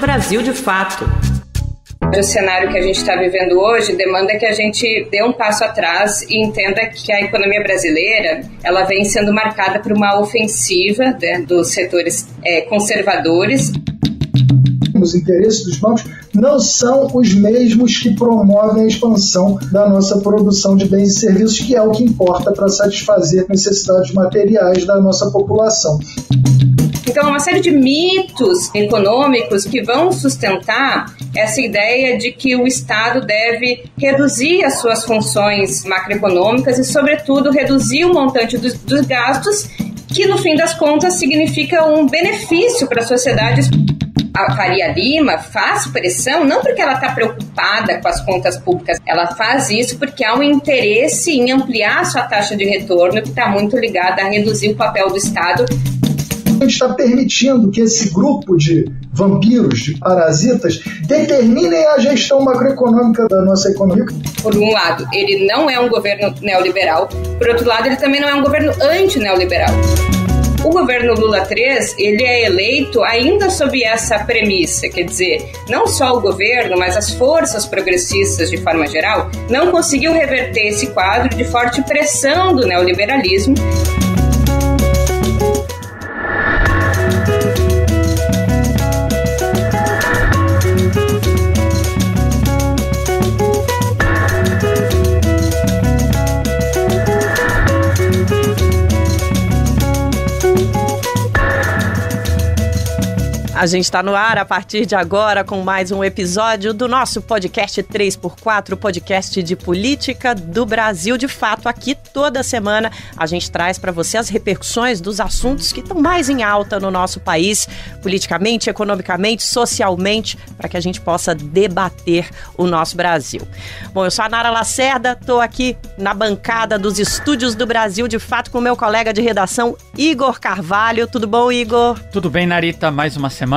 Brasil de Fato. O cenário que a gente está vivendo hoje demanda que a gente dê um passo atrás e entenda que a economia brasileira ela vem sendo marcada por uma ofensiva, né, dos setores conservadores. Os interesses dos bancos não são os mesmos que promovem a expansão da nossa produção de bens e serviços, que é o que importa para satisfazer necessidades materiais da nossa população. Então, uma série de mitos econômicos que vão sustentar essa ideia de que o Estado deve reduzir as suas funções macroeconômicas e, sobretudo, reduzir o montante dos gastos, que, no fim das contas, significa um benefício para a sociedade. A Faria Lima faz pressão não porque ela está preocupada com as contas públicas, ela faz isso porque há um interesse em ampliar a sua taxa de retorno, que está muito ligada a reduzir o papel do Estado. A gente está permitindo que esse grupo de vampiros, de parasitas, determinem a gestão macroeconômica da nossa economia. Por um lado, ele não é um governo neoliberal, por outro lado, ele também não é um governo anti-neoliberal. O governo Lula III, ele é eleito ainda sob essa premissa, quer dizer, não só o governo, mas as forças progressistas de forma geral, não conseguiu reverter esse quadro de forte pressão do neoliberalismo. A gente está no ar a partir de agora com mais um episódio do nosso podcast 3x4, podcast de política do Brasil de Fato. Aqui toda semana a gente traz para você as repercussões dos assuntos que estão mais em alta no nosso país, politicamente, economicamente, socialmente, para que a gente possa debater o nosso Brasil. Bom, eu sou a Nara Lacerda, estou aqui na bancada dos estúdios do Brasil de Fato com meu colega de redação Igor Carvalho. Tudo bom, Igor? Tudo bem, Narita, mais uma semana.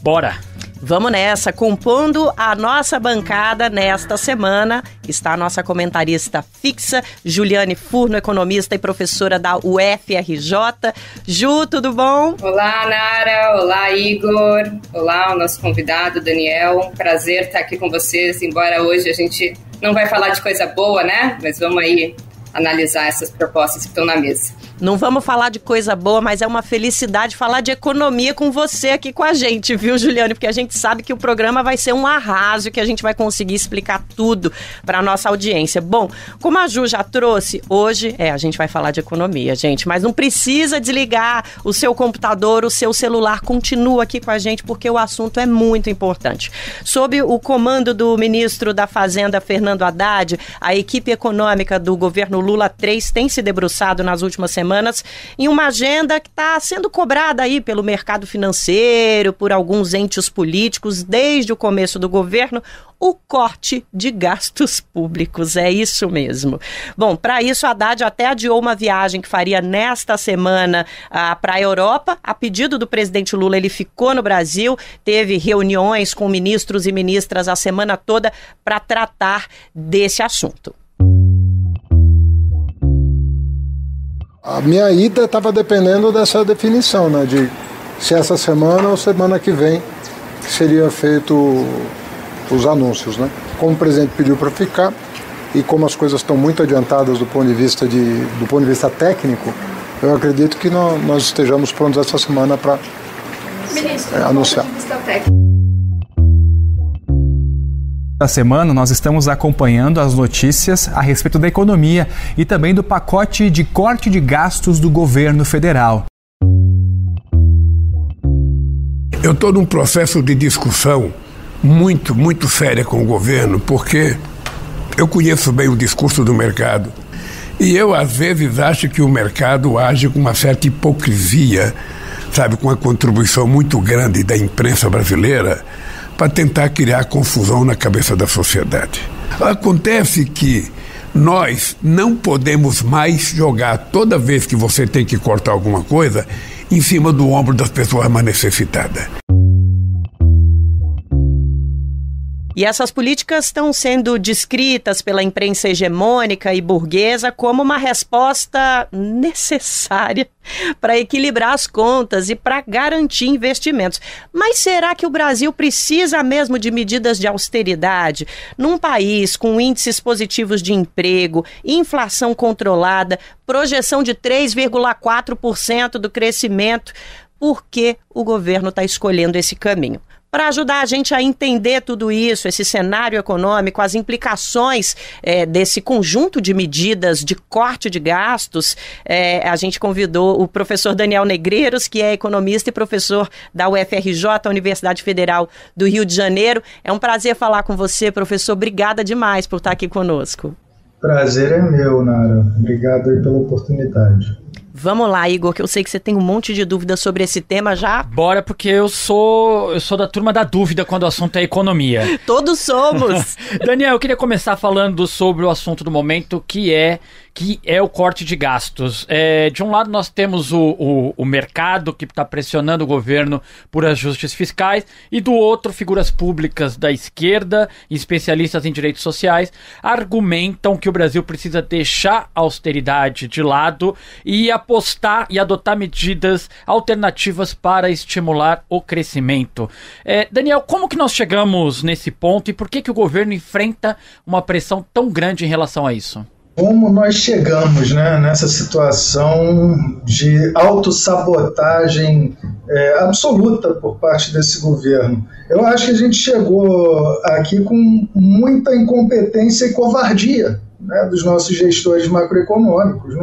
Bora! Vamos nessa, compondo a nossa bancada nesta semana está a nossa comentarista fixa, Juliane Furno, economista e professora da UFRJ. Ju, tudo bom? Olá, Nara. Olá, Igor. Olá, o nosso convidado, Daniel. Prazer estar aqui com vocês, embora hoje a gente não vai falar de coisa boa, né? Mas vamos aí analisar essas propostas que estão na mesa. Não vamos falar de coisa boa, mas é uma felicidade falar de economia com você aqui com a gente, viu, Juliane? Porque a gente sabe que o programa vai ser um arraso, que a gente vai conseguir explicar tudo para a nossa audiência. Bom, como a Ju já trouxe, hoje a gente vai falar de economia, gente, mas não precisa desligar o seu computador, o seu celular, continua aqui com a gente porque o assunto é muito importante. Sob o comando do ministro da Fazenda, Fernando Haddad, a equipe econômica do governo Lula III tem se debruçado nas últimas semanas em uma agenda que está sendo cobrada aí pelo mercado financeiro, por alguns entes políticos, desde o começo do governo, o corte de gastos públicos. É isso mesmo. Bom, para isso, Haddad até adiou uma viagem que faria nesta semana para a Europa. A pedido do presidente Lula, ele ficou no Brasil, teve reuniões com ministros e ministras a semana toda para tratar desse assunto. A minha ida estava dependendo dessa definição, né, de se essa semana ou semana que vem seria feito os anúncios, né? Como o presidente pediu para ficar e como as coisas estão muito adiantadas do ponto de vista técnico, eu acredito que nós estejamos prontos essa semana para anunciar. Na semana, nós estamos acompanhando as notícias a respeito da economia e também do pacote de corte de gastos do governo federal. Eu estou num processo de discussão muito séria com o governo, porque eu conheço bem o discurso do mercado e eu, às vezes, acho que o mercado age com uma certa hipocrisia, sabe, com uma contribuição muito grande da imprensa brasileira para tentar criar confusão na cabeça da sociedade. Acontece que nós não podemos mais jogar, toda vez que você tem que cortar alguma coisa, em cima do ombro das pessoas mais necessitadas. E essas políticas estão sendo descritas pela imprensa hegemônica e burguesa como uma resposta necessária para equilibrar as contas e para garantir investimentos. Mas será que o Brasil precisa mesmo de medidas de austeridade? Num país com índices positivos de emprego, inflação controlada, projeção de 3,4% do crescimento, por que o governo está escolhendo esse caminho? Para ajudar a gente a entender tudo isso, esse cenário econômico, as implicações desse conjunto de medidas de corte de gastos, a gente convidou o professor Daniel Negreiros, que é economista e professor da UFRJ, a Universidade Federal do Rio de Janeiro. É um prazer falar com você, professor. Obrigada demais por estar aqui conosco. Prazer é meu, Nara. Obrigado aí pela oportunidade. Vamos lá, Igor, que eu sei que você tem um monte de dúvidas sobre esse tema já. Bora, porque eu sou da turma da dúvida quando o assunto é economia. Todos somos. Daniel, eu queria começar falando sobre o assunto do momento, que é o corte de gastos. De um lado nós temos o mercado que está pressionando o governo por ajustes fiscais, e do outro figuras públicas da esquerda e especialistas em direitos sociais argumentam que o Brasil precisa deixar a austeridade de lado e apostar e adotar medidas alternativas para estimular o crescimento. Daniel, como que nós chegamos nesse ponto e por que o governo enfrenta uma pressão tão grande em relação a isso? Como nós chegamos, né, nessa situação de autossabotagem absoluta por parte desse governo? Eu acho que a gente chegou aqui com muita incompetência e covardia, né, dos nossos gestores macroeconômicos.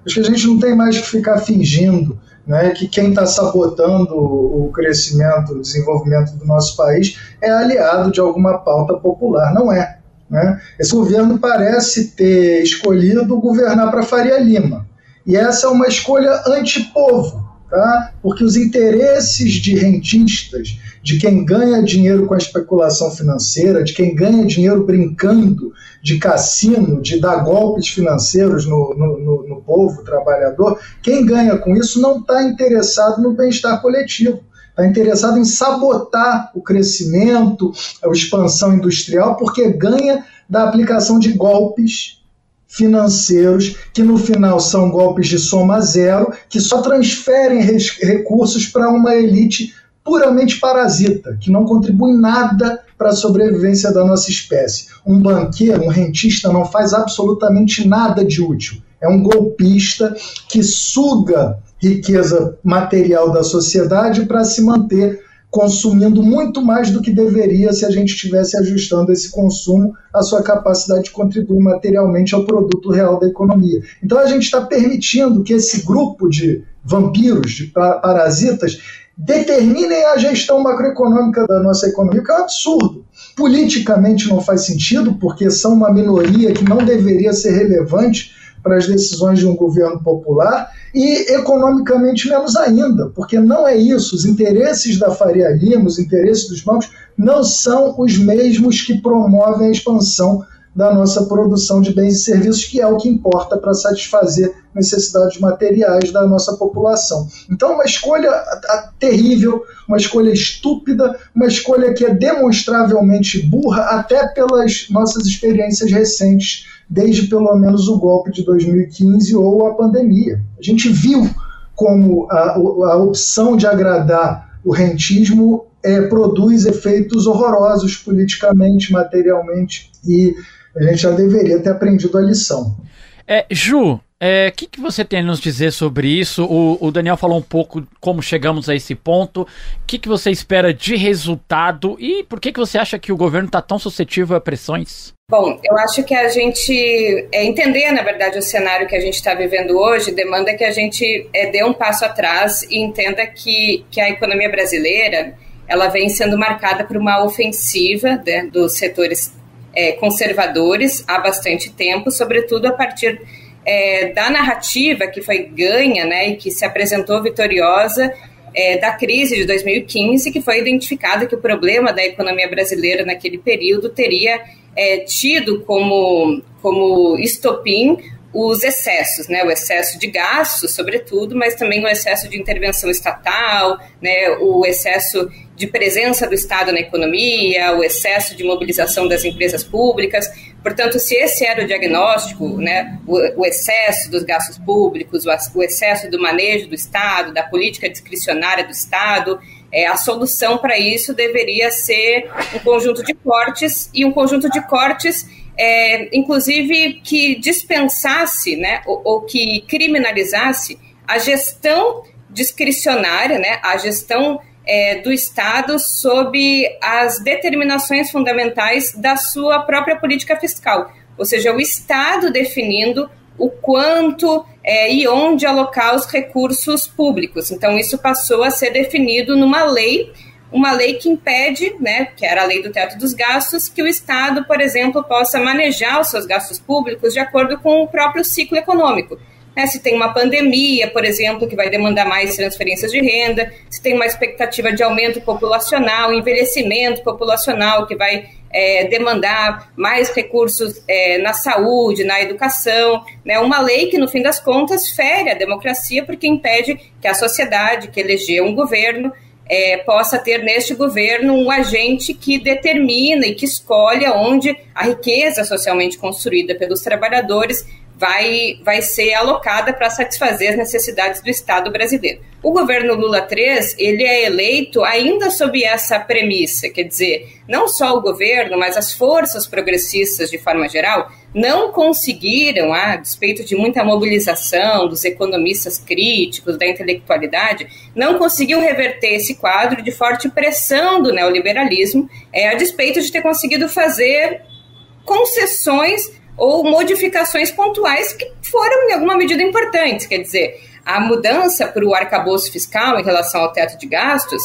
Acho que a gente não tem mais que ficar fingindo, né, que quem está sabotando o crescimento, o desenvolvimento do nosso país é aliado de alguma pauta popular. Não é. Né? Esse governo parece ter escolhido governar para Faria Lima. E essa é uma escolha antipovo, tá? Porque os interesses de rentistas, de quem ganha dinheiro com a especulação financeira, de quem ganha dinheiro brincando de cassino, de dar golpes financeiros no povo trabalhador, quem ganha com isso não está interessado no bem-estar coletivo. Está interessado em sabotar o crescimento, a expansão industrial, porque ganha da aplicação de golpes financeiros, que no final são golpes de soma zero, que só transferem recursos para uma elite puramente parasita, que não contribui nada para a sobrevivência da nossa espécie. Um banqueiro, um rentista, não faz absolutamente nada de útil. É um golpista que suga riqueza material da sociedade para se manter consumindo muito mais do que deveria se a gente estivesse ajustando esse consumo à sua capacidade de contribuir materialmente ao produto real da economia. Então a gente está permitindo que esse grupo de vampiros, de parasitas, determinem a gestão macroeconômica da nossa economia, que é um absurdo. Politicamente não faz sentido, porque são uma minoria que não deveria ser relevante para as decisões de um governo popular, e economicamente menos ainda, porque não é isso. Os interesses da Faria Lima, os interesses dos bancos, não são os mesmos que promovem a expansão da nossa produção de bens e serviços, que é o que importa para satisfazer necessidades materiais da nossa população. Então, uma escolha terrível, uma escolha estúpida, uma escolha que é demonstravelmente burra, até pelas nossas experiências recentes, desde pelo menos o golpe de 2015 ou a pandemia. A gente viu como a opção de agradar o rentismo produz efeitos horrorosos politicamente, materialmente, e a gente já deveria ter aprendido a lição. Ju, o que você tem a nos dizer sobre isso? O Daniel falou um pouco como chegamos a esse ponto. O que você espera de resultado e por que você acha que o governo está tão suscetível a pressões? Bom, eu acho que a gente entender, na verdade, o cenário que a gente está vivendo hoje demanda que a gente dê um passo atrás e entenda que a economia brasileira ela vem sendo marcada por uma ofensiva, né, dos setores conservadores há bastante tempo, sobretudo a partir da narrativa que foi ganha, né, e que se apresentou vitoriosa da crise de 2015, que foi identificado que o problema da economia brasileira naquele período teria tido como estopim os excessos, né? O excesso de gastos, sobretudo, mas também o excesso de intervenção estatal, né? O excesso de presença do Estado na economia, o excesso de mobilização das empresas públicas. Portanto, se esse era o diagnóstico, né? O excesso dos gastos públicos, o excesso do manejo do Estado, da política discricionária do Estado, a solução para isso deveria ser um conjunto de cortes, e um conjunto de cortes inclusive que dispensasse, né, ou que criminalizasse a gestão discricionária, né, a gestão do Estado sob as determinações fundamentais da sua própria política fiscal, ou seja, o Estado definindo o quanto e onde alocar os recursos públicos. Então, isso passou a ser definido numa lei, uma lei que impede, né, que era a lei do teto dos gastos, que o Estado, por exemplo, possa manejar os seus gastos públicos de acordo com o próprio ciclo econômico. Se tem uma pandemia, por exemplo, que vai demandar mais transferências de renda, se tem uma expectativa de aumento populacional, envelhecimento populacional, que vai demandar mais recursos na saúde, na educação, né? Uma lei que, no fim das contas, fere a democracia, porque impede que a sociedade, que elegeu um governo, possa ter neste governo um agente que determina e que escolhe onde a riqueza socialmente construída pelos trabalhadores vai ser alocada para satisfazer as necessidades do Estado brasileiro. O governo Lula III, ele é eleito ainda sob essa premissa, quer dizer, não só o governo, mas as forças progressistas de forma geral não conseguiram, a despeito de muita mobilização dos economistas críticos, da intelectualidade, não conseguiu reverter esse quadro de forte pressão do neoliberalismo, a despeito de ter conseguido fazer concessões ou modificações pontuais que foram, em alguma medida, importantes. Quer dizer, a mudança para o arcabouço fiscal em relação ao teto de gastos,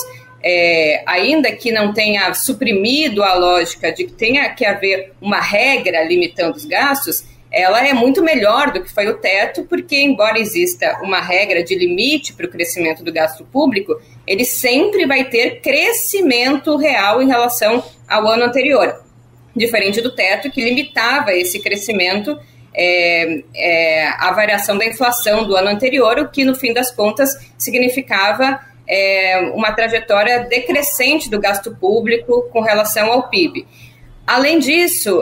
ainda que não tenha suprimido a lógica de que tenha que haver uma regra limitando os gastos, ela é muito melhor do que foi o teto, porque, embora exista uma regra de limite para o crescimento do gasto público, ele sempre vai ter crescimento real em relação ao ano anterior. Diferente do teto, que limitava esse crescimento à variação da inflação do ano anterior, o que, no fim das contas, significava uma trajetória decrescente do gasto público com relação ao PIB. Além disso,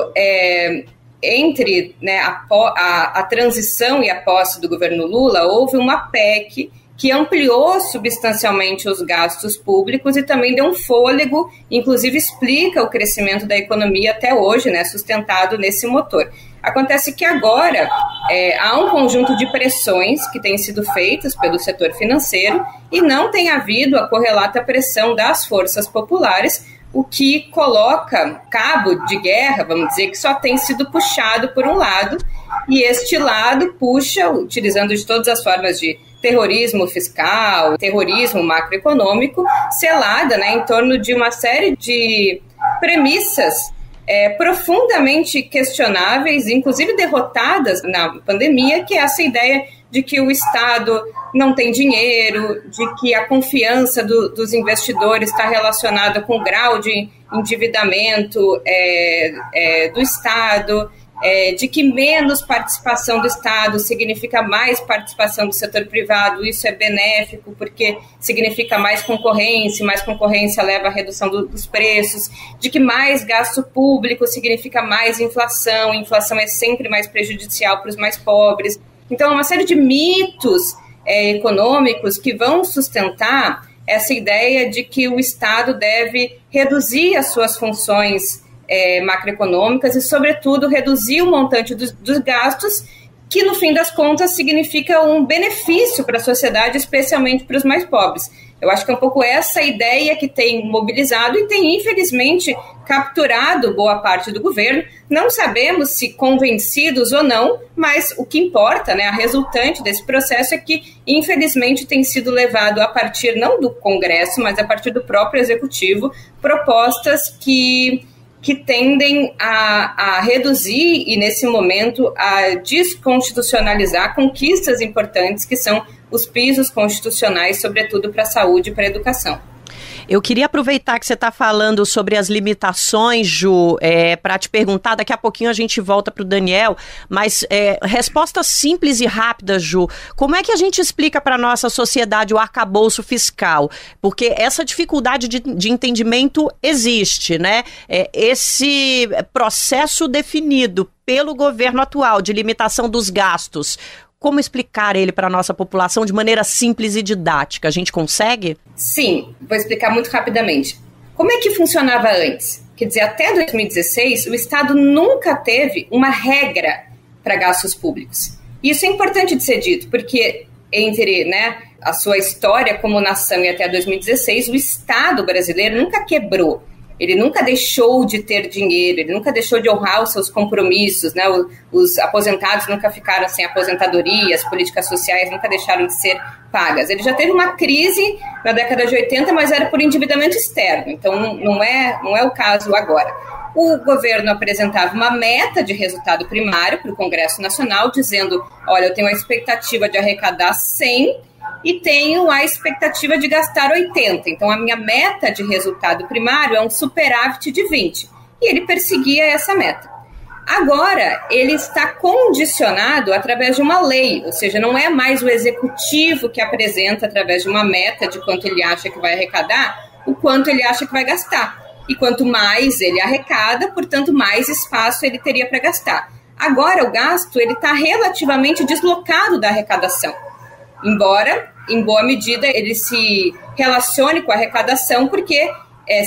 entre, né, a transição e a posse do governo Lula, houve uma PEC que ampliou substancialmente os gastos públicos e também deu um fôlego, inclusive explica o crescimento da economia até hoje, né, sustentado nesse motor. Acontece que agora há um conjunto de pressões que têm sido feitas pelo setor financeiro e não tem havido a correlata pressão das forças populares, o que coloca cabo de guerra, vamos dizer, que só tem sido puxado por um lado, e este lado puxa, utilizando de todas as formas de terrorismo fiscal, terrorismo macroeconômico, selada, né, em torno de uma série de premissas profundamente questionáveis, inclusive derrotadas na pandemia, que é essa ideia de que o Estado não tem dinheiro, de que a confiança dos investidores está relacionada com o grau de endividamento do Estado, de que menos participação do Estado significa mais participação do setor privado, isso é benéfico porque significa mais concorrência leva à redução dos preços, de que mais gasto público significa mais inflação é sempre mais prejudicial para os mais pobres. Então, é uma série de mitos econômicos que vão sustentar essa ideia de que o Estado deve reduzir as suas funções macroeconômicas e, sobretudo, reduzir o montante dos gastos, que, no fim das contas, significa um benefício para a sociedade, especialmente para os mais pobres. Eu acho que é um pouco essa ideia que tem mobilizado e tem, infelizmente, capturado boa parte do governo. Não sabemos se convencidos ou não, mas o que importa, né, a resultante desse processo é que, infelizmente, tem sido levado a partir, não do Congresso, mas a partir do próprio Executivo, propostas que tendem a reduzir e, nesse momento, a desconstitucionalizar conquistas importantes que são os pisos constitucionais, sobretudo para a saúde e para a educação. Eu queria aproveitar que você está falando sobre as limitações, Ju, para te perguntar, daqui a pouquinho a gente volta para o Daniel, mas resposta simples e rápida, Ju. Como é que a gente explica para a nossa sociedade o arcabouço fiscal? Porque essa dificuldade de entendimento existe, né? Esse processo definido pelo governo atual de limitação dos gastos, como explicar ele para a nossa população de maneira simples e didática? A gente consegue? Sim, vou explicar muito rapidamente. Como é que funcionava antes? Quer dizer, até 2016, o Estado nunca teve uma regra para gastos públicos. E isso é importante de ser dito, porque entre a sua história como nação e até 2016, o Estado brasileiro nunca quebrou. Ele nunca deixou de ter dinheiro, ele nunca deixou de honrar os seus compromissos, né? Os aposentados nunca ficaram sem aposentadoria, as políticas sociais nunca deixaram de ser pagas. Ele já teve uma crise na década de 80, mas era por endividamento externo, então não é o caso agora. O governo apresentava uma meta de resultado primário para o Congresso Nacional, dizendo, olha, eu tenho a expectativa de arrecadar 100 e tenho a expectativa de gastar 80. Então, a minha meta de resultado primário é um superávit de 20. E ele perseguia essa meta. Agora, ele está condicionado através de uma lei, ou seja, não é mais o executivo que apresenta através de uma meta de quanto ele acha que vai arrecadar, o quanto ele acha que vai gastar. E quanto mais ele arrecada, portanto, mais espaço ele teria para gastar. Agora, o gasto ele está relativamente deslocado da arrecadação. Embora, em boa medida, ele se relacione com a arrecadação, porque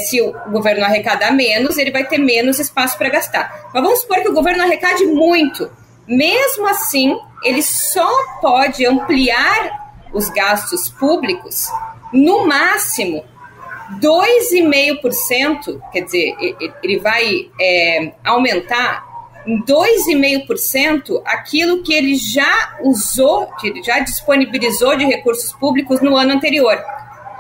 se o governo arrecadar menos, ele vai ter menos espaço para gastar. Mas vamos supor que o governo arrecade muito. Mesmo assim, ele só pode ampliar os gastos públicos, no máximo, 2,5%, quer dizer, ele vai aumentar em 2,5% aquilo que ele já usou, que ele já disponibilizou de recursos públicos no ano anterior.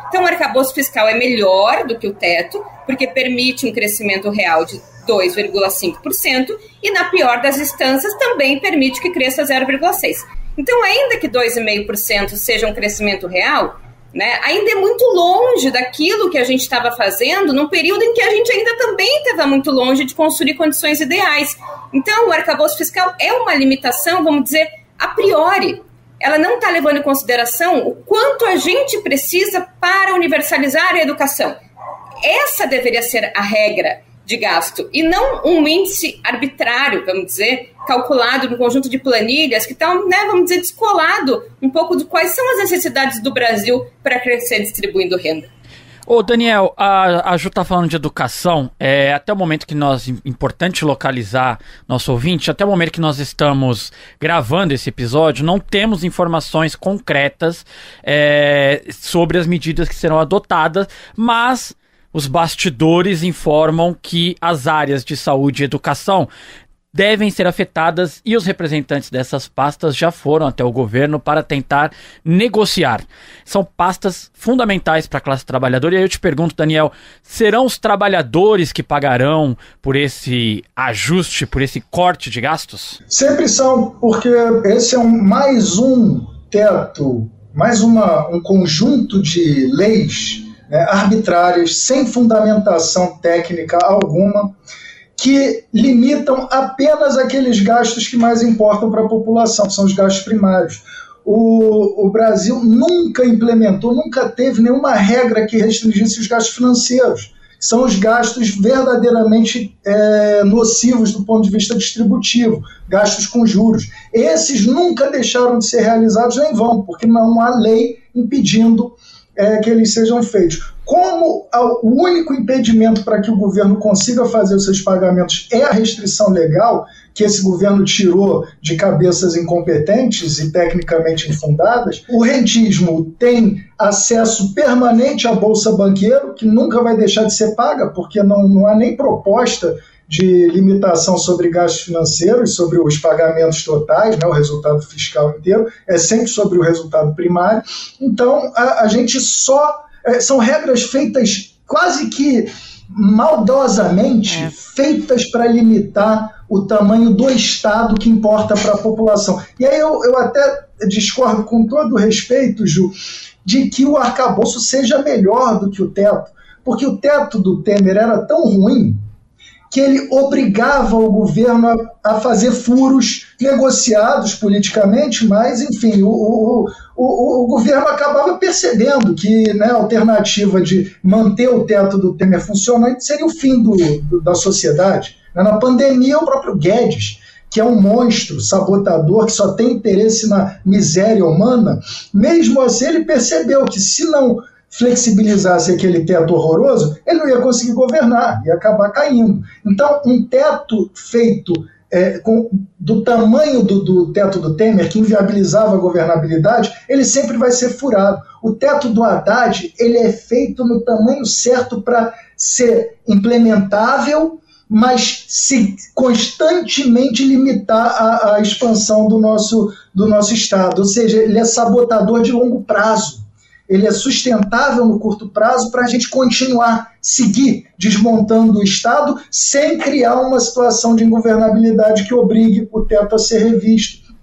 Então, o arcabouço fiscal é melhor do que o teto, porque permite um crescimento real de 2,5% e, na pior das instâncias, também permite que cresça 0,6%. Então, ainda que 2,5% seja um crescimento real, ainda é muito longe daquilo que a gente estava fazendo num período em que a gente ainda também estava muito longe de construir condições ideais. Então, o arcabouço fiscal é uma limitação, vamos dizer, a priori. Ela não está levando em consideração o quanto a gente precisa para universalizar a educação. Essa deveria ser a regra de gasto, e não um índice arbitrário, vamos dizer, calculado no conjunto de planilhas que estão, vamos dizer, descolado um pouco de quais são as necessidades do Brasil para crescer distribuindo renda. Ô Daniel, a Ju está falando de educação, até o momento que importante localizar nosso ouvinte, até o momento que nós estamos gravando esse episódio, não temos informações concretas sobre as medidas que serão adotadas, mas os bastidores informam que as áreas de saúde e educação devem ser afetadas e os representantes dessas pastas já foram até o governo para tentar negociar. São pastas fundamentais para a classe trabalhadora. E aí eu te pergunto, Daniel, serão os trabalhadores que pagarão por esse ajuste, por esse corte de gastos? Sempre são, porque esse é mais um teto, mais um conjunto de leis arbitrárias, sem fundamentação técnica alguma, que limitam apenas aqueles gastos que mais importam para a população, que são os gastos primários. O Brasil nunca implementou, nunca teve nenhuma regra que restringisse os gastos financeiros, que são os gastos verdadeiramente nocivos do ponto de vista distributivo, gastos com juros. Esses nunca deixaram de ser realizados, nem vão, porque não há lei impedindo que eles sejam feitos. Como o único impedimento para que o governo consiga fazer os seus pagamentos é a restrição legal, que esse governo tirou de cabeças incompetentes e tecnicamente infundadas, o rentismo tem acesso permanente à Bolsa Banqueiro, que nunca vai deixar de ser paga, porque não há nem proposta de limitação sobre gastos financeiros, sobre os pagamentos totais, o resultado fiscal inteiro, é sempre sobre o resultado primário. Então, a gente são regras feitas quase que maldosamente, feitas para limitar o tamanho do Estado que importa para a população. E aí eu até discordo com todo respeito, Ju, de que o arcabouço seja melhor do que o teto. Porque o teto do Temer era tão ruim que ele obrigava o governo a fazer furos negociados politicamente, mas, enfim, o governo acabava percebendo que, né, a alternativa de manter o teto do Temer funcionando seria o fim da sociedade. Na pandemia, o próprio Guedes, que é um monstro sabotador que só tem interesse na miséria humana, mesmo assim ele percebeu que se não flexibilizasse aquele teto horroroso, ele não ia conseguir governar, ia acabar caindo. Então, um teto feito do tamanho do teto do Temer, que inviabilizava a governabilidade, ele sempre vai ser furado. O teto do Haddad, ele é feito no tamanho certo para ser implementável, mas se constantemente limitar a expansão do nosso Estado. Ou seja, ele é sabotador de longo prazo. Ele é sustentável no curto prazo para a gente seguir desmontando o Estado sem criar uma situação de ingovernabilidade que obrigue o teto a ser revisto.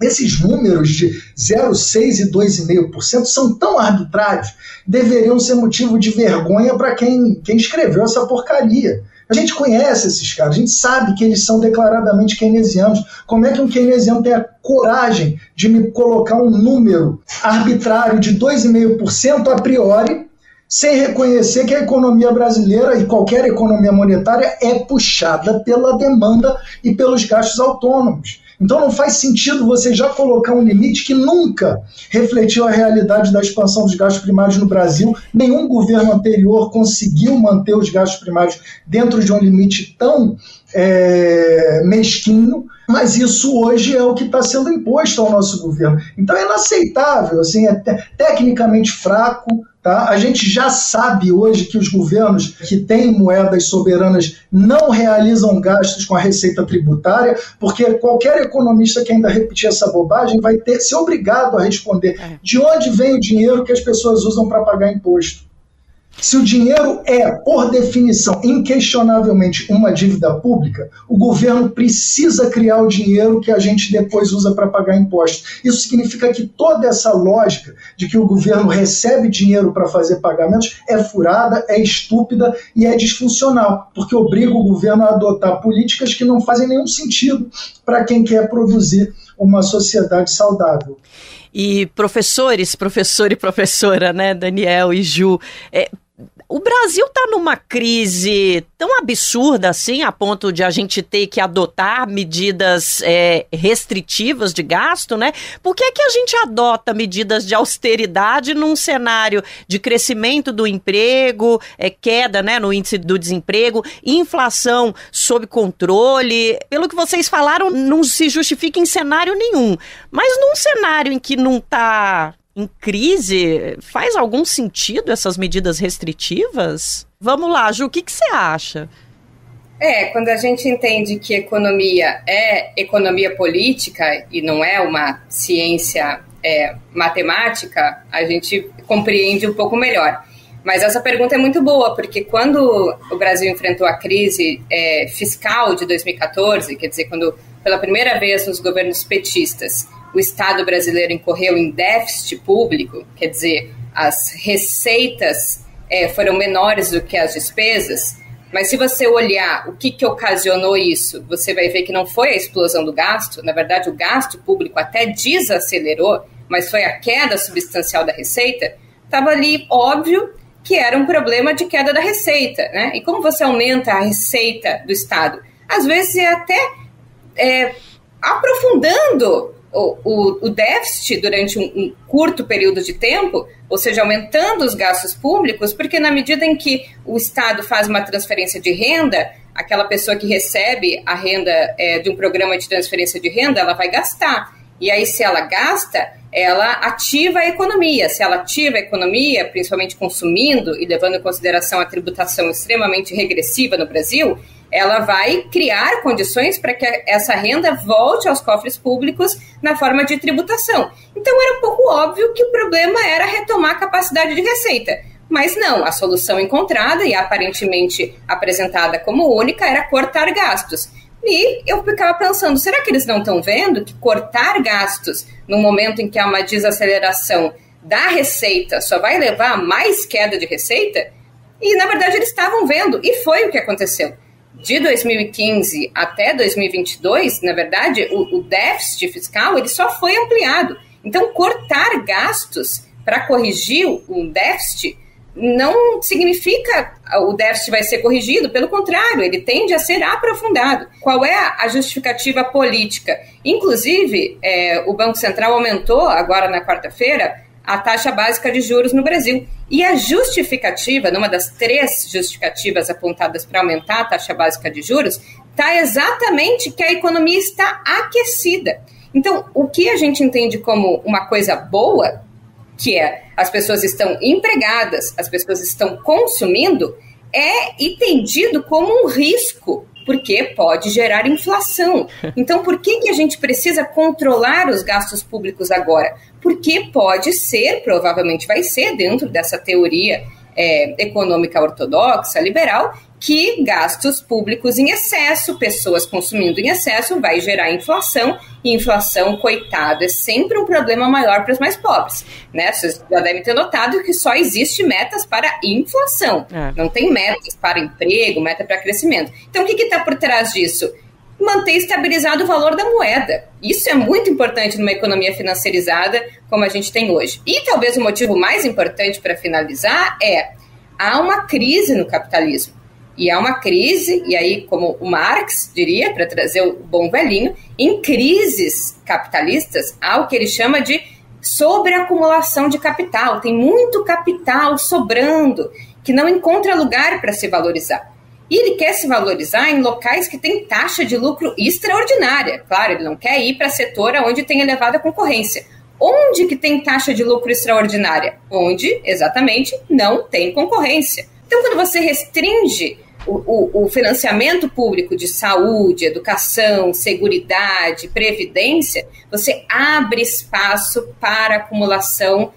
Esses números de 0,6% e 2,5% são tão arbitrários, deveriam ser motivo de vergonha para quem escreveu essa porcaria. A gente conhece esses caras, a gente sabe que eles são declaradamente keynesianos. Como é que um keynesiano tem a coragem de me colocar um número arbitrário de 2,5% a priori, sem reconhecer que a economia brasileira e qualquer economia monetária é puxada pela demanda e pelos gastos autônomos? Então não faz sentido você já colocar um limite que nunca refletiu a realidade da expansão dos gastos primários no Brasil. Nenhum governo anterior conseguiu manter os gastos primários dentro de um limite tão mesquinho, mas isso hoje é o que está sendo imposto ao nosso governo. Então é inaceitável, assim, é tecnicamente fraco. Tá? A gente já sabe hoje que os governos que têm moedas soberanas não realizam gastos com a receita tributária, porque qualquer economista que ainda repetir essa bobagem vai ser obrigado a responder de onde vem o dinheiro que as pessoas usam para pagar imposto. Se o dinheiro é, por definição, inquestionavelmente uma dívida pública, o governo precisa criar o dinheiro que a gente depois usa para pagar impostos. Isso significa que toda essa lógica de que o governo recebe dinheiro para fazer pagamentos é furada, é estúpida e é disfuncional, porque obriga o governo a adotar políticas que não fazem nenhum sentido para quem quer produzir uma sociedade saudável. E professor e professora, né, Daniel e Ju, o Brasil está numa crise tão absurda assim, a ponto de a gente ter que adotar medidas restritivas de gasto, né? Por que a gente adota medidas de austeridade num cenário de crescimento do emprego, queda, né, no índice do desemprego, inflação sob controle? Pelo que vocês falaram, não se justifica em cenário nenhum. Mas num cenário em que não está em crise, faz algum sentido essas medidas restritivas? Vamos lá, Ju, o que você acha? Quando a gente entende que economia é economia política e não é uma ciência matemática, a gente compreende um pouco melhor. Mas essa pergunta é muito boa, porque quando o Brasil enfrentou a crise fiscal de 2014, quer dizer, quando pela primeira vez nos governos petistas o Estado brasileiro incorreu em déficit público, quer dizer, as receitas foram menores do que as despesas, mas se você olhar o que ocasionou isso, você vai ver que não foi a explosão do gasto, na verdade o gasto público até desacelerou, mas foi a queda substancial da receita, estava ali óbvio que era um problema de queda da receita, né? E como você aumenta a receita do Estado? Às vezes é até aprofundando o déficit durante um curto período de tempo, ou seja, aumentando os gastos públicos, porque na medida em que o Estado faz uma transferência de renda, aquela pessoa que recebe a renda de um programa de transferência de renda, ela vai gastar. E aí, se ela gasta, ela ativa a economia. Se ela ativa a economia, principalmente consumindo e levando em consideração a tributação extremamente regressiva no Brasil, ela vai criar condições para que essa renda volte aos cofres públicos na forma de tributação. Então, era um pouco óbvio que o problema era retomar a capacidade de receita. Mas não, a solução encontrada e aparentemente apresentada como única era cortar gastos. E eu ficava pensando, será que eles não estão vendo que cortar gastos no momento em que há uma desaceleração da receita só vai levar a mais queda de receita? E, na verdade, eles estavam vendo, e foi o que aconteceu. De 2015 até 2022, na verdade, o déficit fiscal ele só foi ampliado. Então, cortar gastos para corrigir o déficit não significa o déficit vai ser corrigido, pelo contrário, ele tende a ser aprofundado. Qual é a justificativa política? Inclusive, o Banco Central aumentou agora na quarta-feira a taxa básica de juros no Brasil. E a justificativa, numa das 3 justificativas apontadas para aumentar a taxa básica de juros, está exatamente que a economia está aquecida. Então, o que a gente entende como uma coisa boa, que é as pessoas estão empregadas, as pessoas estão consumindo, é entendido como um risco, porque pode gerar inflação. Então, por que a gente precisa controlar os gastos públicos agora? Porque pode ser, provavelmente vai ser, dentro dessa teoria econômica ortodoxa, liberal, que gastos públicos em excesso, pessoas consumindo em excesso, vai gerar inflação, e inflação, coitado, é sempre um problema maior para os mais pobres, né? Vocês já devem ter notado que só existe metas para inflação, não tem metas para emprego, meta para crescimento. Então, o que está por trás disso? Manter estabilizado o valor da moeda. Isso é muito importante numa economia financiarizada como a gente tem hoje. E talvez o motivo mais importante para finalizar há uma crise no capitalismo. E há uma crise, e aí, como o Marx diria, para trazer o bom velhinho, em crises capitalistas, há o que ele chama de sobreacumulação de capital. Tem muito capital sobrando, que não encontra lugar para se valorizar. E ele quer se valorizar em locais que têm taxa de lucro extraordinária. Claro, ele não quer ir para setor onde tem elevada concorrência. Onde que tem taxa de lucro extraordinária? Onde, exatamente, não tem concorrência. Então, quando você restringe o financiamento público de saúde, educação, seguridade, previdência, você abre espaço para acumulação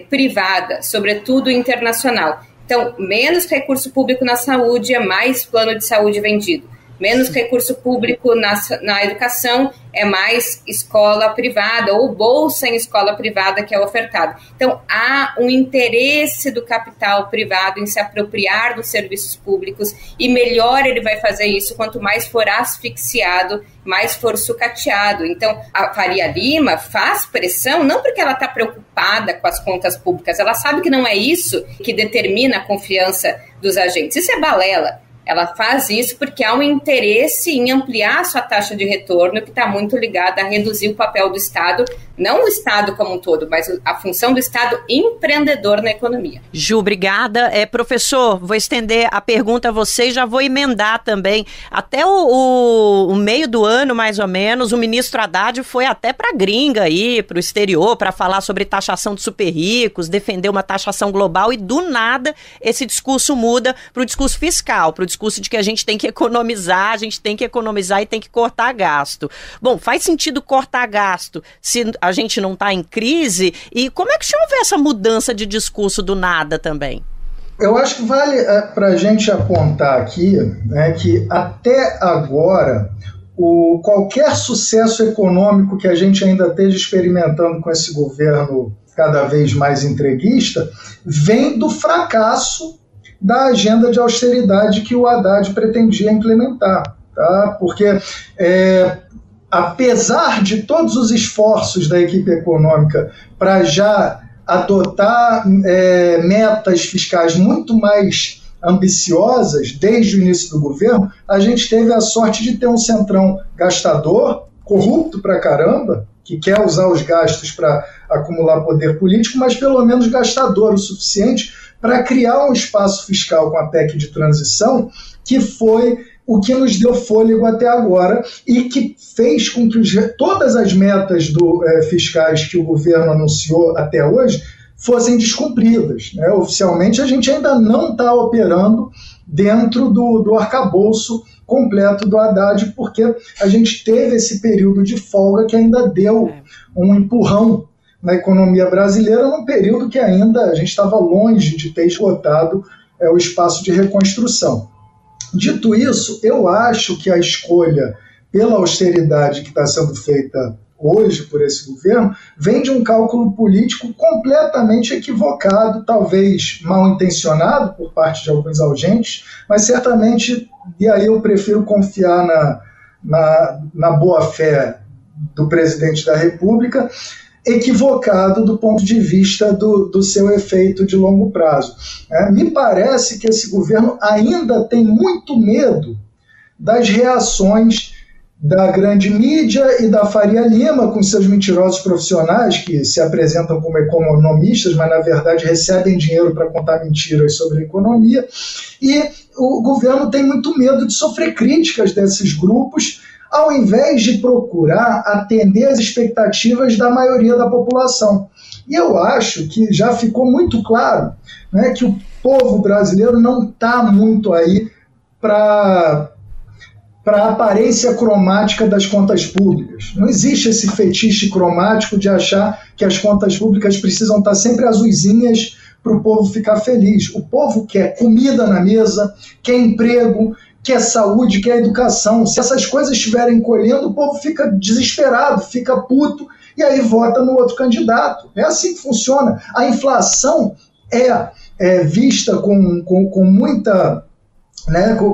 privada, sobretudo internacional. Então, menos recurso público na saúde é mais plano de saúde vendido. Menos recurso público na educação é mais escola privada ou bolsa em escola privada que é ofertada. Então, há um interesse do capital privado em se apropriar dos serviços públicos e melhor ele vai fazer isso quanto mais for asfixiado, mais for sucateado. Então, a Faria Lima faz pressão não porque ela está preocupada com as contas públicas, ela sabe que não é isso que determina a confiança dos agentes. Isso é balela. Ela faz isso porque há um interesse em ampliar a sua taxa de retorno que está muito ligada a reduzir o papel do Estado, não o Estado como um todo, mas a função do Estado empreendedor na economia. Ju, obrigada. Professor, vou estender a pergunta a você e já vou emendar também. Até o meio do ano, mais ou menos, o ministro Haddad foi até para a gringa aí, para o exterior, para falar sobre taxação de super ricos, defender uma taxação global e do nada esse discurso muda para o discurso fiscal, para o discurso de que a gente tem que economizar e tem que cortar gasto. Bom, faz sentido cortar gasto se a gente não está em crise? E como é que o senhor vê essa mudança de discurso do nada também? Eu acho que vale para a gente apontar aqui, né, que até agora qualquer sucesso econômico que a gente ainda esteja experimentando com esse governo cada vez mais entreguista vem do fracasso da agenda de austeridade que o Haddad pretendia implementar, tá? Porque apesar de todos os esforços da equipe econômica para já adotar metas fiscais muito mais ambiciosas desde o início do governo, a gente teve a sorte de ter um centrão gastador, corrupto pra caramba, que quer usar os gastos para acumular poder político, mas pelo menos gastador o suficiente para criar um espaço fiscal com a PEC de transição, que foi o que nos deu fôlego até agora e que fez com que todas as metas fiscais que o governo anunciou até hoje fossem descumpridas, né? Oficialmente, a gente ainda não está operando dentro do arcabouço completo do Haddad, porque a gente teve esse período de folga que ainda deu um empurrão na economia brasileira, num período que ainda a gente estava longe de ter esgotado o espaço de reconstrução. Dito isso, eu acho que a escolha pela austeridade que está sendo feita hoje por esse governo vem de um cálculo político completamente equivocado, talvez mal intencionado por parte de alguns agentes, mas certamente, e aí eu prefiro confiar na boa-fé do presidente da República, equivocado do ponto de vista do seu efeito de longo prazo. Me parece que esse governo ainda tem muito medo das reações da grande mídia e da Faria Lima, com seus mentirosos profissionais que se apresentam como economistas, mas na verdade recebem dinheiro para contar mentiras sobre a economia, e o governo tem muito medo de sofrer críticas desses grupos, ao invés de procurar atender às expectativas da maioria da população. E eu acho que já ficou muito claro, né, que o povo brasileiro não está muito aí para a aparência cromática das contas públicas. Não existe esse fetiche cromático de achar que as contas públicas precisam estar sempre azuisinhas para o povo ficar feliz. O povo quer comida na mesa, quer emprego, quer saúde, quer educação. Se essas coisas estiverem colhendo, o povo fica desesperado, fica puto, e aí vota no outro candidato. É assim que funciona. A inflação é vista com muita...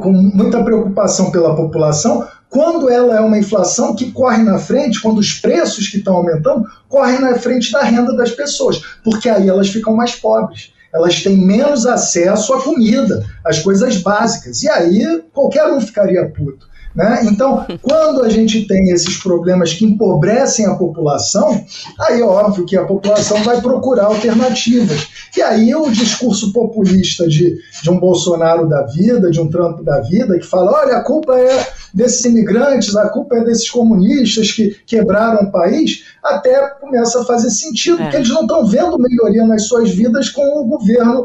com muita preocupação pela população, quando ela é uma inflação que corre na frente, quando os preços que estão aumentando correm na frente da renda das pessoas, porque aí elas ficam mais pobres, elas têm menos acesso à comida, às coisas básicas, e aí qualquer um ficaria puto. Então, quando a gente tem esses problemas que empobrecem a população, aí é óbvio que a população vai procurar alternativas. E aí o discurso populista de um Bolsonaro da vida, de um Trump da vida, que fala, olha, a culpa é desses imigrantes, a culpa é desses comunistas que quebraram o país, até começa a fazer sentido, porque eles não estão vendo melhoria nas suas vidas com o governo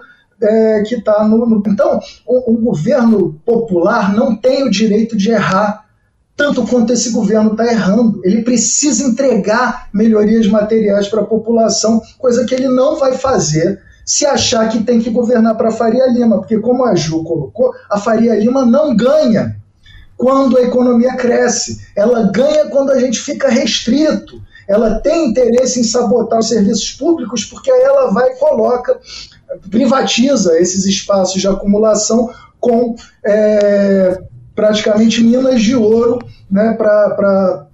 que está Então, um governo popular não tem o direito de errar tanto quanto esse governo está errando. Ele precisa entregar melhorias materiais para a população, coisa que ele não vai fazer se achar que tem que governar para a Faria Lima, porque, como a Ju colocou, a Faria Lima não ganha quando a economia cresce, ela ganha quando a gente fica restrito. Ela tem interesse em sabotar os serviços públicos, porque aí ela vai e coloca, privatiza esses espaços de acumulação com praticamente minas de ouro, né, para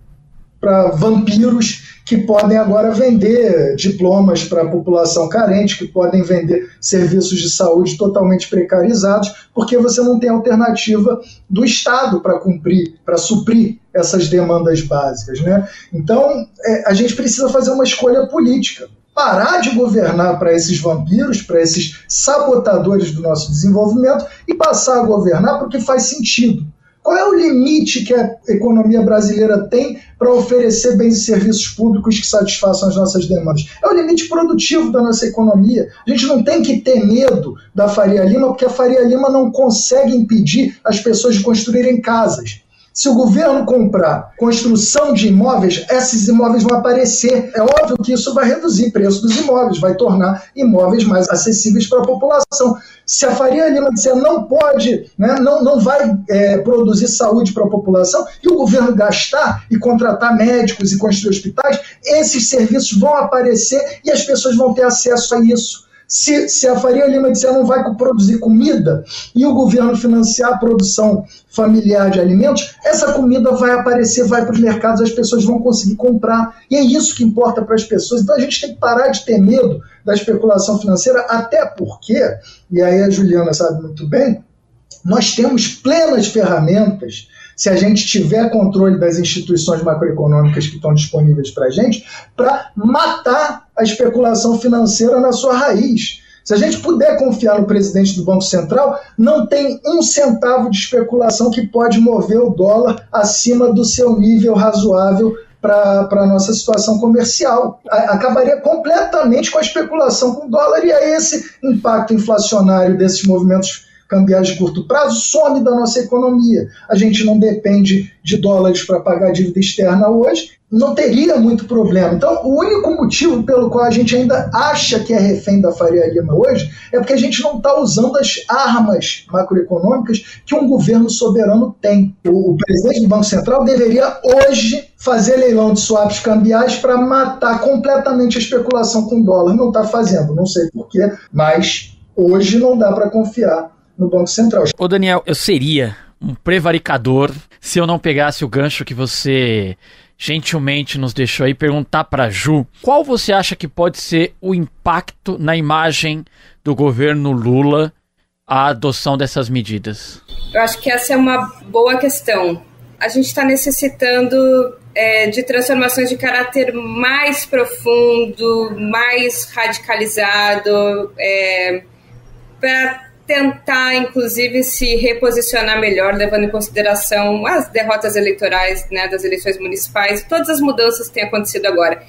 vampiros que podem agora vender diplomas para a população carente, que podem vender serviços de saúde totalmente precarizados, porque você não tem alternativa do Estado para cumprir, para suprir essas demandas básicas, né? Então, a gente precisa fazer uma escolha política. Parar de governar para esses vampiros, para esses sabotadores do nosso desenvolvimento e passar a governar porque faz sentido. Qual é o limite que a economia brasileira tem para oferecer bens e serviços públicos que satisfaçam as nossas demandas? É o limite produtivo da nossa economia. A gente não tem que ter medo da Faria Lima, porque a Faria Lima não consegue impedir as pessoas de construírem casas. Se o governo comprar construção de imóveis, esses imóveis vão aparecer. É óbvio que isso vai reduzir o preço dos imóveis, vai tornar imóveis mais acessíveis para a população. Se a Faria Lima disser não pode, né, não vai produzir saúde para a população, e o governo gastar e contratar médicos e construir hospitais, esses serviços vão aparecer e as pessoas vão ter acesso a isso. Se a Faria Lima disser não vai produzir comida e o governo financiar a produção familiar de alimentos, essa comida vai aparecer, vai para os mercados, as pessoas vão conseguir comprar. E é isso que importa para as pessoas. Então a gente tem que parar de ter medo da especulação financeira, até porque, e aí a Juliana sabe muito bem, nós temos plenas ferramentas, se a gente tiver controle das instituições macroeconômicas que estão disponíveis para a gente, para matar a especulação financeira na sua raiz. Se a gente puder confiar no presidente do Banco Central, não tem um centavo de especulação que pode mover o dólar acima do seu nível razoável para a nossa situação comercial. Acabaria completamente com a especulação com o dólar, e aí esse impacto inflacionário desses movimentos cambiais de curto prazo, some da nossa economia. A gente não depende de dólares para pagar a dívida externa hoje, não teria muito problema. Então, o único motivo pelo qual a gente ainda acha que é refém da Faria Lima hoje é porque a gente não está usando as armas macroeconômicas que um governo soberano tem. O presidente do Banco Central deveria hoje fazer leilão de swaps cambiais para matar completamente a especulação com dólar. Não está fazendo, não sei porquê, mas hoje não dá para confiar no Banco Central. Ô Daniel, eu seria um prevaricador se eu não pegasse o gancho que você gentilmente nos deixou aí, perguntar para Ju, qual você acha que pode ser o impacto na imagem do governo Lula a adoção dessas medidas? Eu acho que essa é uma boa questão. A gente está necessitando de transformações de caráter mais profundo, mais radicalizado, para tentar, inclusive, se reposicionar melhor, levando em consideração as derrotas eleitorais, né, das eleições municipais, todas as mudanças que têm acontecido agora.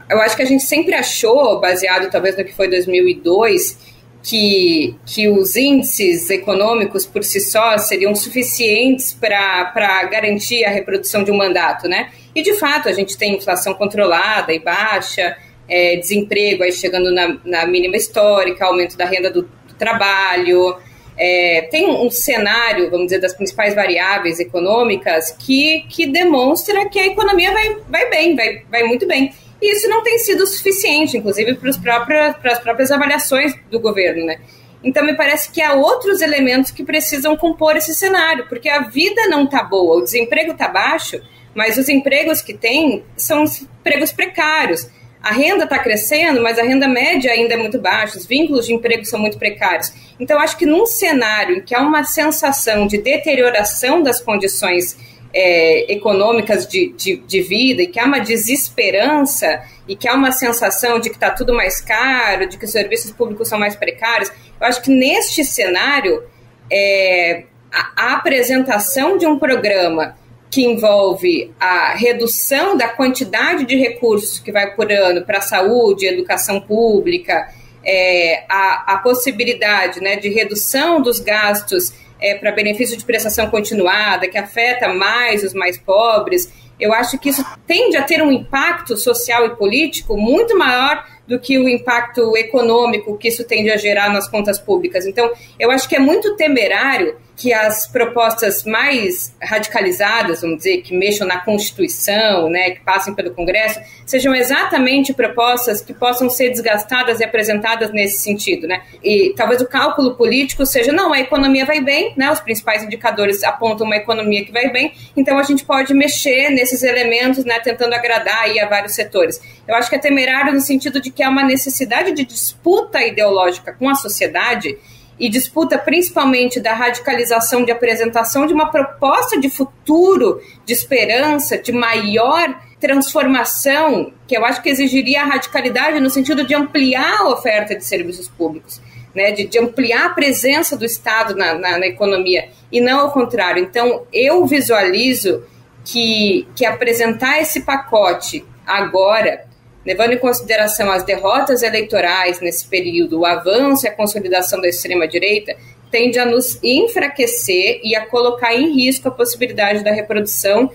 Eu acho que a gente sempre achou, baseado talvez no que foi 2002, que os índices econômicos por si só seriam suficientes para garantir a reprodução de um mandato, né? E, de fato, a gente tem inflação controlada e baixa, desemprego aí chegando na mínima histórica, aumento da renda do trabalho, tem um cenário, vamos dizer, das principais variáveis econômicas que demonstra que a economia vai bem, vai muito bem. E isso não tem sido suficiente, inclusive, para as próprias avaliações do governo, né? Então, me parece que há outros elementos que precisam compor esse cenário, porque a vida não está boa, o desemprego está baixo, mas os empregos que tem são empregos precários. A renda está crescendo, mas a renda média ainda é muito baixa, os vínculos de emprego são muito precários. Então, acho que num cenário em que há uma sensação de deterioração das condições econômicas de vida, e que há uma desesperança, e que há uma sensação de que está tudo mais caro, de que os serviços públicos são mais precários, eu acho que neste cenário, a apresentação de um programa que envolve a redução da quantidade de recursos que vai por ano para a saúde, educação pública, a possibilidade, né, de redução dos gastos para benefício de prestação continuada, que afeta mais os mais pobres, eu acho que isso tende a ter um impacto social e político muito maior do que o impacto econômico que isso tende a gerar nas contas públicas. Então, eu acho que é muito temerário que as propostas mais radicalizadas, vamos dizer, que mexam na Constituição, né, que passem pelo Congresso, sejam exatamente propostas que possam ser desgastadas e apresentadas nesse sentido, né? E talvez o cálculo político seja, não, a economia vai bem, né, os principais indicadores apontam uma economia que vai bem, então a gente pode mexer nesses elementos, né, tentando agradar aí a vários setores. Eu acho que é temerário no sentido de que há uma necessidade de disputa ideológica com a sociedade, e disputa principalmente da radicalização de apresentação de uma proposta de futuro, de esperança, de maior transformação, que eu acho que exigiria a radicalidade no sentido de ampliar a oferta de serviços públicos, né, de ampliar a presença do Estado na economia, e não ao contrário. Então, eu visualizo que apresentar esse pacote agora, levando em consideração as derrotas eleitorais nesse período, o avanço e a consolidação da extrema-direita, tende a nos enfraquecer e a colocar em risco a possibilidade da reprodução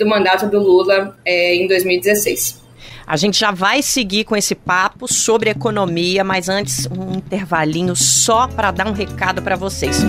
do mandato do Lula em 2016. A gente já vai seguir com esse papo sobre economia, mas antes um intervalinho só para dar um recado para vocês.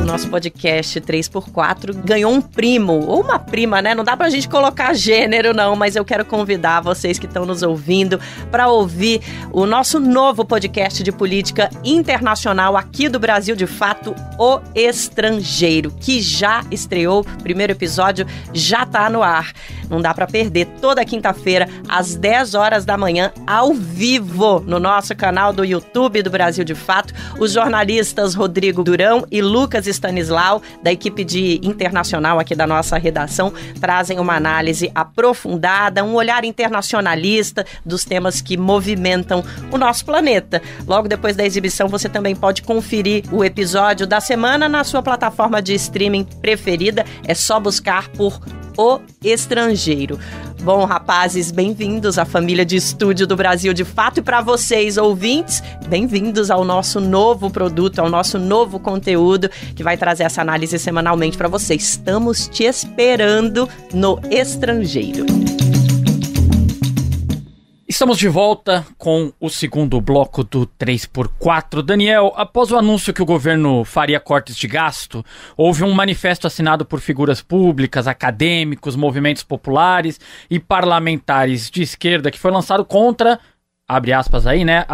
O nosso podcast 3x4 ganhou um primo, ou uma prima, né? Não dá pra gente colocar gênero, não, mas eu quero convidar vocês que estão nos ouvindo para ouvir o nosso novo podcast de política internacional aqui do Brasil de Fato, O Estrangeiro, que já estreou, o primeiro episódio já tá no ar. Não dá pra perder, toda quinta-feira, às 10 horas da manhã, ao vivo, no nosso canal do YouTube do Brasil de Fato, os jornalistas Rodrigo Durão e Lucas Stanislau, da equipe de internacional aqui da nossa redação, trazem uma análise aprofundada, um olhar internacionalista dos temas que movimentam o nosso planeta. Logo depois da exibição, você também pode conferir o episódio da semana na sua plataforma de streaming preferida. É só buscar por O Estrangeiro. Bom, rapazes, bem-vindos à família de estúdio do Brasil de Fato, e para vocês, ouvintes, bem-vindos ao nosso novo produto, ao nosso novo conteúdo que vai trazer essa análise semanalmente para vocês. Estamos te esperando no Estrangeiro. Estamos de volta com o segundo bloco do 3x4. Daniel, após o anúncio que o governo faria cortes de gasto, houve um manifesto assinado por figuras públicas, acadêmicos, movimentos populares e parlamentares de esquerda que foi lançado contra, abre aspas aí, né,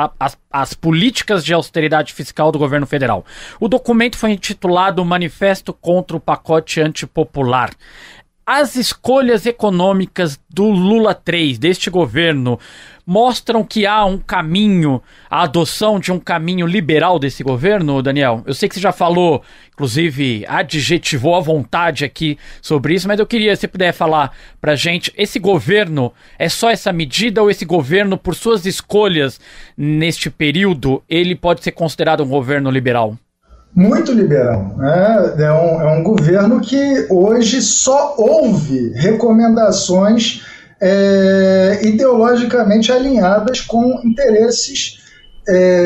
as políticas de austeridade fiscal do governo federal. O documento foi intitulado Manifesto contra o Pacote Antipopular. As escolhas econômicas do Lula 3, deste governo, mostram que há um caminho, a adoção de um caminho liberal desse governo, Daniel? Eu sei que você já falou, inclusive adjetivou à vontade aqui sobre isso, mas eu queria, se você puder falar pra gente, esse governo é só essa medida ou esse governo, por suas escolhas neste período, ele pode ser considerado um governo liberal? Muito liberal, né? É um governo que hoje só ouve recomendações ideologicamente alinhadas com interesses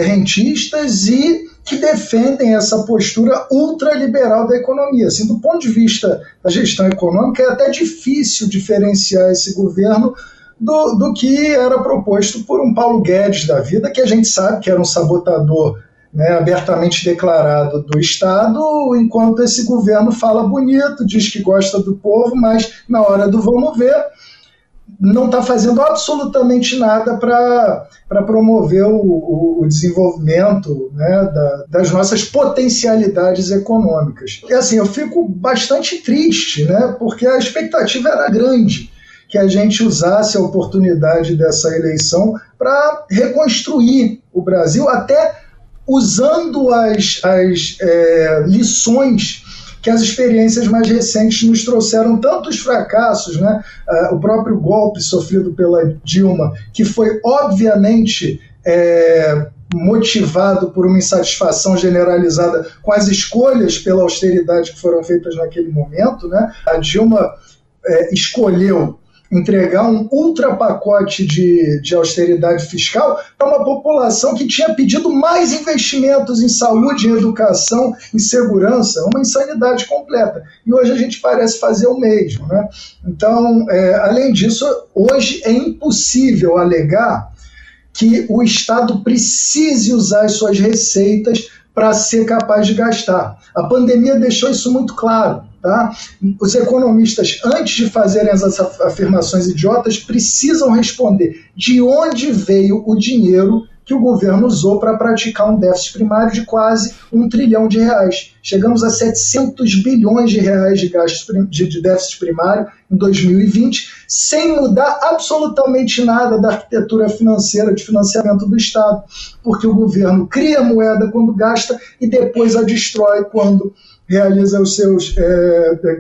rentistas e que defendem essa postura ultraliberal da economia. Assim, do ponto de vista da gestão econômica, é até difícil diferenciar esse governo do que era proposto por um Paulo Guedes da vida, que a gente sabe que era um sabotador, né, abertamente declarado do Estado, enquanto esse governo fala bonito, diz que gosta do povo, mas na hora do vamos ver, não está fazendo absolutamente nada para promover o desenvolvimento, né, das nossas potencialidades econômicas. E assim, eu fico bastante triste, né, porque a expectativa era grande que a gente usasse a oportunidade dessa eleição para reconstruir o Brasil, até usando as lições que as experiências mais recentes nos trouxeram, tanto os fracassos, né? O próprio golpe sofrido pela Dilma, que foi obviamente motivado por uma insatisfação generalizada com as escolhas pela austeridade que foram feitas naquele momento, né? A Dilma escolheu entregar um ultrapacote de austeridade fiscal para uma população que tinha pedido mais investimentos em saúde, em educação, em segurança, uma insanidade completa. E hoje a gente parece fazer o mesmo, né? Então, além disso, hoje é impossível alegar que o Estado precise usar as suas receitas para ser capaz de gastar. A pandemia deixou isso muito claro. Tá? Os economistas, antes de fazerem essas afirmações idiotas, precisam responder de onde veio o dinheiro que o governo usou para praticar um déficit primário de quase R$1 trilhão. Chegamos a 700 bilhões de reais de gastos de déficit primário em 2020, sem mudar absolutamente nada da arquitetura financeira de financiamento do Estado, porque o governo cria moeda quando gasta e depois a destrói quando realiza os seus,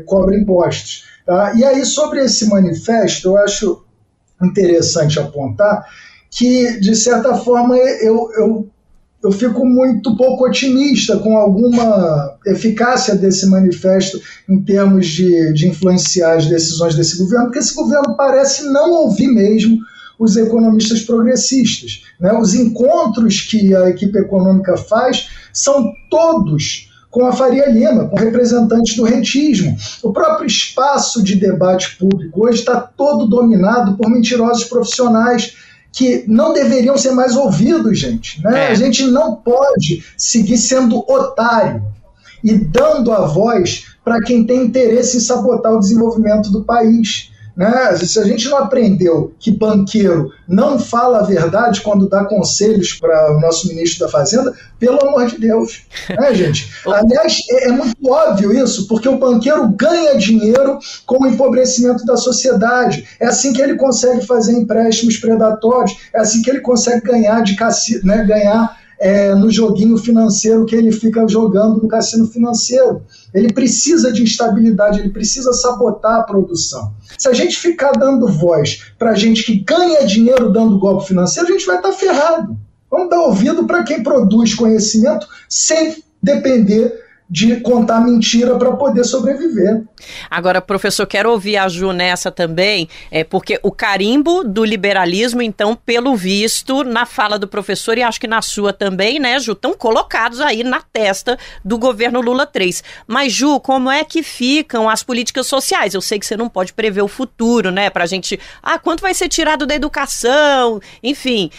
cobra impostos. Tá? E aí, sobre esse manifesto, eu acho interessante apontar que, de certa forma, eu fico muito pouco otimista com alguma eficácia desse manifesto em termos de influenciar as decisões desse governo, porque esse governo parece não ouvir mesmo os economistas progressistas, né? Os encontros que a equipe econômica faz são todos com a Faria Lima, com representantes do rentismo. O próprio espaço de debate público hoje está todo dominado por mentirosos profissionais que não deveriam ser mais ouvidos, gente. Né? A gente não pode seguir sendo otário e dando a voz para quem tem interesse em sabotar o desenvolvimento do país. Né? Se a gente não aprendeu que banqueiro não fala a verdade quando dá conselhos para o nosso ministro da Fazenda, pelo amor de Deus, né, gente? Aliás, é muito óbvio isso, porque o banqueiro ganha dinheiro com o empobrecimento da sociedade. É assim que ele consegue fazer empréstimos predatórios, é assim que ele consegue ganhar de cassino, né, no joguinho financeiro que ele fica jogando no cassino financeiro. Ele precisa de instabilidade, ele precisa sabotar a produção. Se a gente ficar dando voz para gente que ganha dinheiro dando golpe financeiro, a gente vai estar ferrado. Vamos dar ouvido para quem produz conhecimento sem depender de contar mentira para poder sobreviver. Agora, professor, quero ouvir a Ju nessa também, porque o carimbo do liberalismo, então, pelo visto, na fala do professor e acho que na sua também, né, Ju, estão colocados aí na testa do governo Lula 3. Mas, Ju, como é que ficam as políticas sociais? Eu sei que você não pode prever o futuro, né, pra gente, quanto vai ser tirado da educação, enfim,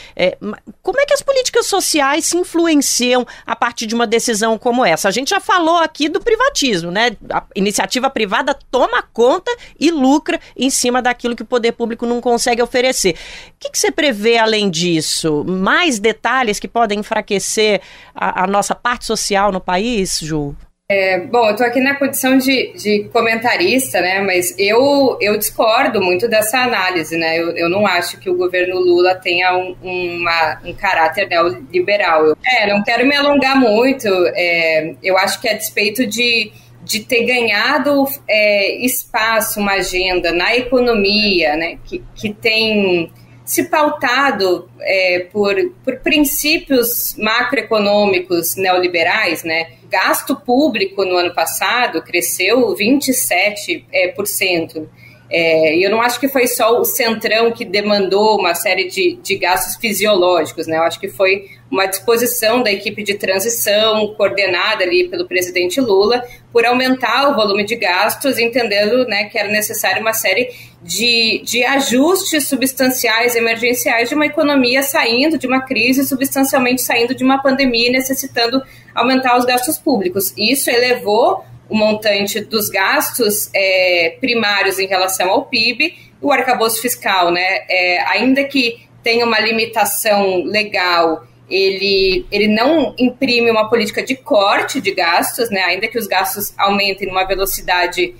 como é que as políticas sociais se influenciam a partir de uma decisão como essa? A gente já falou aqui do privatismo, né? A iniciativa privada toma conta e lucra em cima daquilo que o poder público não consegue oferecer. O que você prevê além disso? Mais detalhes que podem enfraquecer a nossa parte social no país, Ju? Bom, eu estou aqui na condição de comentarista, né? Mas eu discordo muito dessa análise, né? Eu não acho que o governo Lula tenha um caráter neoliberal. Não quero me alongar muito. Eu acho que a despeito de ter ganhado espaço, uma agenda na economia, né? Que tem se pautado por princípios macroeconômicos neoliberais, né? Gasto público no ano passado cresceu 27%. E eu não acho que foi só o Centrão que demandou uma série de gastos fisiológicos, né? Eu acho que foi uma disposição da equipe de transição, coordenada ali pelo presidente Lula, por aumentar o volume de gastos, entendendo, né, que era necessário uma série de ajustes substanciais, emergenciais de uma economia saindo de uma crise, substancialmente saindo de uma pandemia, necessitando aumentar os gastos públicos. Isso elevou o montante dos gastos primários em relação ao PIB, o arcabouço fiscal, né? Ainda que tenha uma limitação legal, ele não imprime uma política de corte de gastos, né? Ainda que os gastos aumentem numa velocidade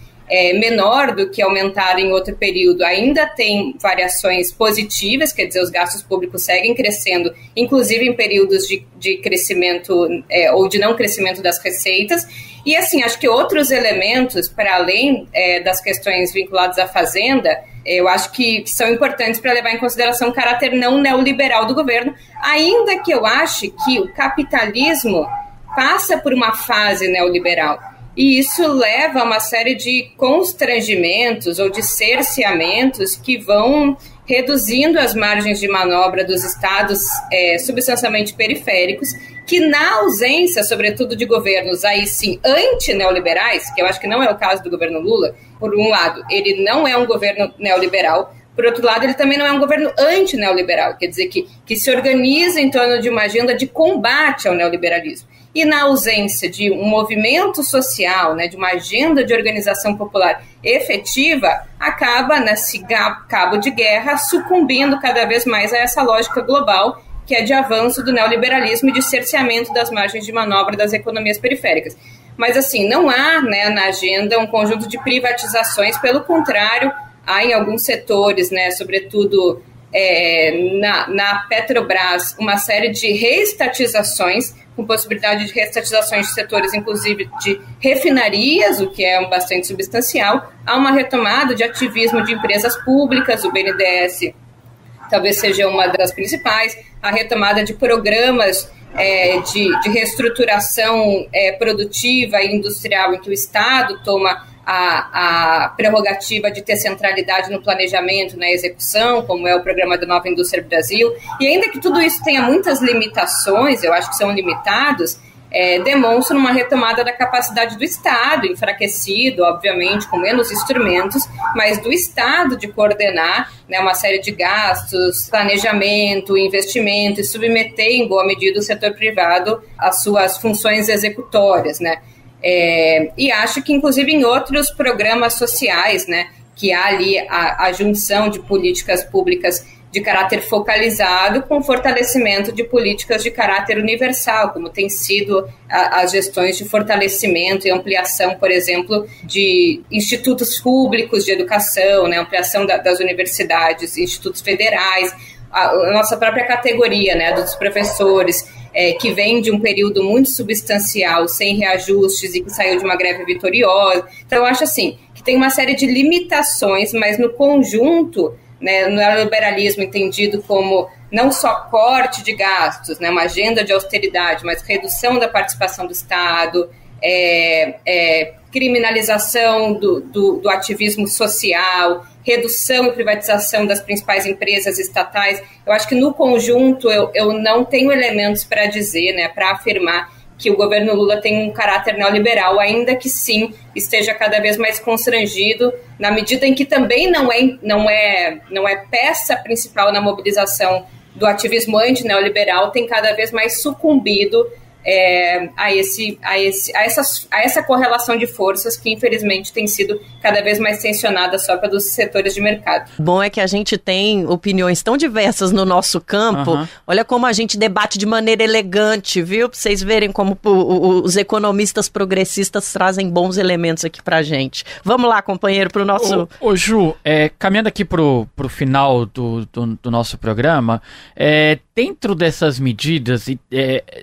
menor do que aumentaram em outro período, ainda tem variações positivas, quer dizer, os gastos públicos seguem crescendo, inclusive em períodos de crescimento ou de não crescimento das receitas. E, assim, acho que outros elementos, para além das questões vinculadas à Fazenda, eu acho que são importantes para levar em consideração o caráter não neoliberal do governo, ainda que eu ache que o capitalismo passa por uma fase neoliberal. E isso leva a uma série de constrangimentos ou de cerceamentos que vão reduzindo as margens de manobra dos estados substancialmente periféricos, que na ausência, sobretudo, de governos aí sim anti-neoliberais, que eu acho que não é o caso do governo Lula, por um lado, ele não é um governo neoliberal, por outro lado, ele também não é um governo anti-neoliberal, quer dizer, que se organiza em torno de uma agenda de combate ao neoliberalismo. E na ausência de um movimento social, né, de uma agenda de organização popular efetiva, acaba nesse cabo de guerra sucumbindo cada vez mais a essa lógica global, que é de avanço do neoliberalismo e de cerceamento das margens de manobra das economias periféricas. Mas, assim, não há, né, na agenda um conjunto de privatizações, pelo contrário, há em alguns setores, né, sobretudo na Petrobras, uma série de reestatizações, com possibilidade de reestatizações de setores, inclusive de refinarias, o que é bastante substancial. Há uma retomada de ativismo de empresas públicas, o BNDES talvez seja uma das principais, a retomada de programas de reestruturação produtiva e industrial, em que o Estado toma a prerrogativa de ter centralidade no planejamento, na execução, como é o programa da Nova Indústria Brasil. E ainda que tudo isso tenha muitas limitações, eu acho que são limitados, demonstra uma retomada da capacidade do Estado, enfraquecido, obviamente, com menos instrumentos, mas do Estado de coordenar, né, uma série de gastos, planejamento, investimento e submeter em boa medida o setor privado às suas funções executórias, né? E acho que, inclusive, em outros programas sociais, né, que há ali a junção de políticas públicas de caráter focalizado com fortalecimento de políticas de caráter universal, como tem sido as gestões de fortalecimento e ampliação, por exemplo, de institutos públicos de educação, né, ampliação das universidades, institutos federais, a nossa própria categoria, né, dos professores, que vem de um período muito substancial, sem reajustes e que saiu de uma greve vitoriosa. Então, eu acho assim, que tem uma série de limitações, mas no conjunto, né, no neoliberalismo entendido como não só corte de gastos, né, uma agenda de austeridade, mas redução da participação do Estado, criminalização do ativismo social, redução e privatização das principais empresas estatais. Eu acho que no conjunto eu não tenho elementos para dizer, né, para afirmar que o governo Lula tem um caráter neoliberal, ainda que sim esteja cada vez mais constrangido, na medida em que também não é peça principal na mobilização do ativismo anti-neoliberal, tem cada vez mais sucumbido a essa correlação de forças que infelizmente tem sido cada vez mais tensionada só pelos setores de mercado. Bom é que a gente tem opiniões tão diversas no nosso campo. Olha como a gente debate de maneira elegante, viu? Pra vocês verem como os economistas progressistas trazem bons elementos aqui pra gente. Vamos lá, companheiro, pro nosso... Ô Ju, caminhando aqui pro final do nosso programa, dentro dessas medidas,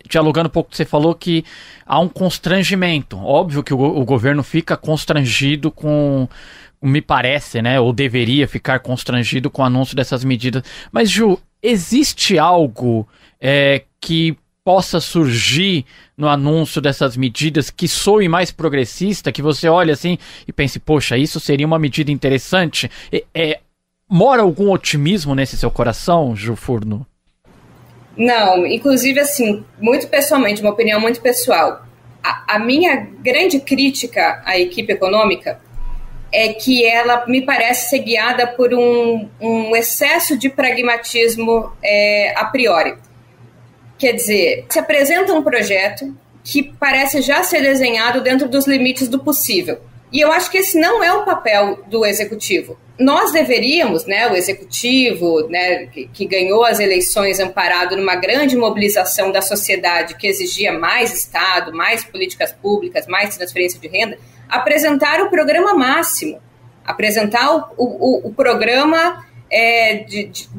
dialogando um pouco, você falou que há um constrangimento. Óbvio que o governo fica constrangido com, me parece, né, ou deveria ficar constrangido com o anúncio dessas medidas. Mas, Ju, existe algo que possa surgir no anúncio dessas medidas que soe mais progressista, que você olha assim e pense, poxa, isso seria uma medida interessante? Mora algum otimismo nesse seu coração, Ju Furno? Não, inclusive assim, muito pessoalmente, uma opinião muito pessoal, a minha grande crítica à equipe econômica é que ela me parece ser guiada por um excesso de pragmatismo a priori. Quer dizer, se apresenta um projeto que parece já ser desenhado dentro dos limites do possível. E eu acho que esse não é o papel do executivo. Nós deveríamos, né, o executivo, né, que ganhou as eleições amparado numa grande mobilização da sociedade que exigia mais Estado, mais políticas públicas, mais transferência de renda, apresentar o programa máximo, apresentar o programa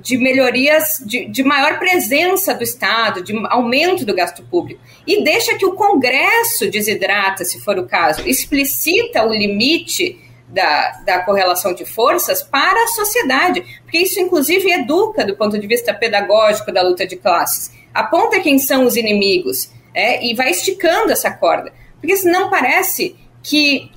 de melhorias, de maior presença do Estado, de aumento do gasto público. E deixa que o Congresso desidrata, se for o caso, explicita o limite da correlação de forças para a sociedade, porque isso inclusive educa do ponto de vista pedagógico da luta de classes, aponta quem são os inimigos, e vai esticando essa corda, porque senão parece que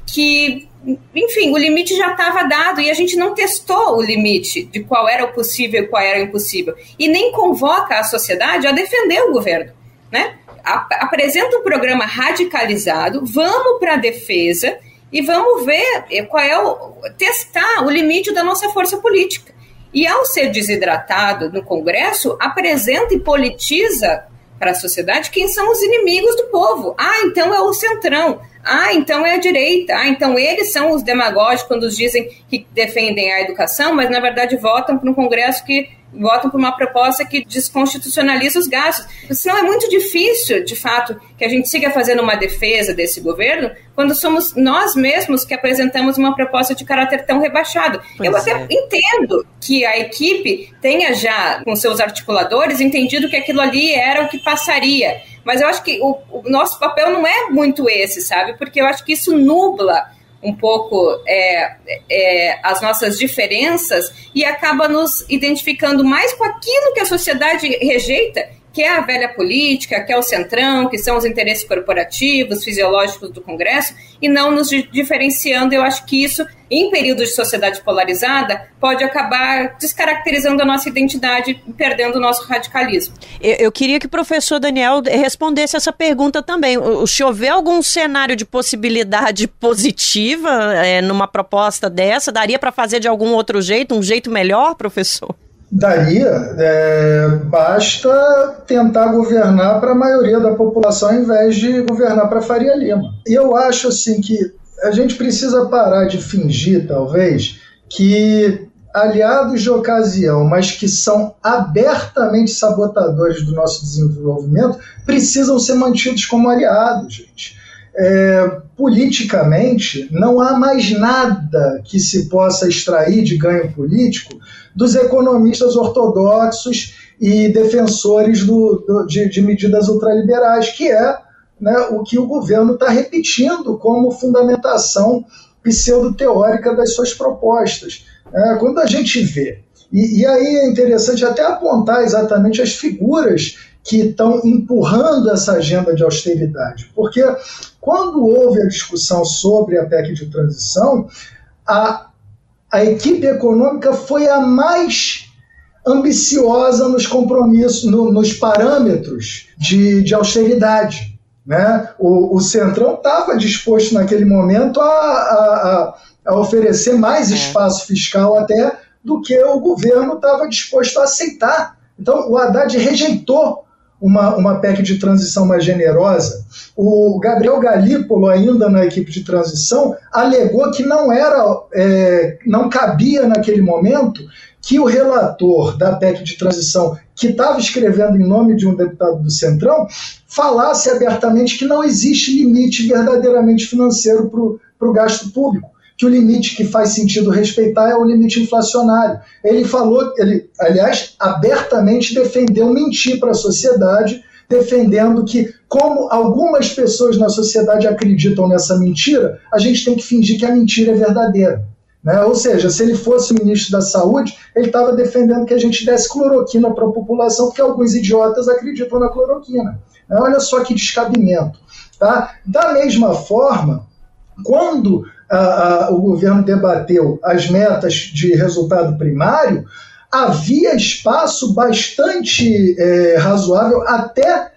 enfim, o limite já estava dado e a gente não testou o limite de qual era o possível e qual era o impossível, e nem convoca a sociedade a defender o governo, né? Apresenta um programa radicalizado, vamos para a defesa e vamos ver qual é testar o limite da nossa força política. E ao ser desidratado no Congresso, apresenta e politiza para a sociedade quem são os inimigos do povo. Então é o centrão. Então é a direita. Então eles são os demagógicos quando dizem que defendem a educação, mas na verdade votam para um Congresso que votam por uma proposta que desconstitucionaliza os gastos. Senão é muito difícil, de fato, que a gente siga fazendo uma defesa desse governo quando somos nós mesmos que apresentamos uma proposta de caráter tão rebaixado. Eu até entendo que a equipe tenha já, com seus articuladores, entendido que aquilo ali era o que passaria. Mas eu acho que o nosso papel não é muito esse, sabe? Porque eu acho que isso nubla um pouco as nossas diferenças e acaba nos identificando mais com aquilo que a sociedade rejeita, que é a velha política, que é o centrão, que são os interesses corporativos, fisiológicos do Congresso, e não nos diferenciando. Eu acho que isso, em períodos de sociedade polarizada, pode acabar descaracterizando a nossa identidade e perdendo o nosso radicalismo. Eu queria que o professor Daniel respondesse essa pergunta também. O senhor vê algum cenário de possibilidade positiva numa proposta dessa? Daria para fazer de algum outro jeito, um jeito melhor, professor? Daria, basta tentar governar para a maioria da população ao invés de governar para Faria Lima. E eu acho assim que a gente precisa parar de fingir, talvez, que aliados de ocasião, mas que são abertamente sabotadores do nosso desenvolvimento, precisam ser mantidos como aliados, gente. Politicamente, não há mais nada que se possa extrair de ganho político dos economistas ortodoxos e defensores de medidas ultraliberais, que é, né, o que o governo está repetindo como fundamentação pseudo-teórica das suas propostas. Quando a gente vê, e aí é interessante até apontar exatamente as figuras que estão empurrando essa agenda de austeridade, porque quando houve a discussão sobre a PEC de transição, a equipe econômica foi a mais ambiciosa nos compromissos, nos parâmetros de austeridade, né? O Centrão estava disposto naquele momento a oferecer mais espaço fiscal até do que o governo estava disposto a aceitar. Então o Haddad rejeitou uma PEC de transição mais generosa. O Gabriel Galípolo, ainda na equipe de transição, alegou que não cabia naquele momento que o relator da PEC de transição, que estava escrevendo em nome de um deputado do Centrão, falasse abertamente que não existe limite verdadeiramente financeiro para o gasto público, que o limite que faz sentido respeitar é o limite inflacionário. Ele aliás, abertamente defendeu mentir para a sociedade, defendendo que, como algumas pessoas na sociedade acreditam nessa mentira, a gente tem que fingir que a mentira é verdadeira. Né? Ou seja, se ele fosse o ministro da Saúde, ele estava defendendo que a gente desse cloroquina para a população, porque alguns idiotas acreditam na cloroquina. Olha só que descabimento. Tá? Da mesma forma, quando o governo debateu as metas de resultado primário, havia espaço bastante razoável, até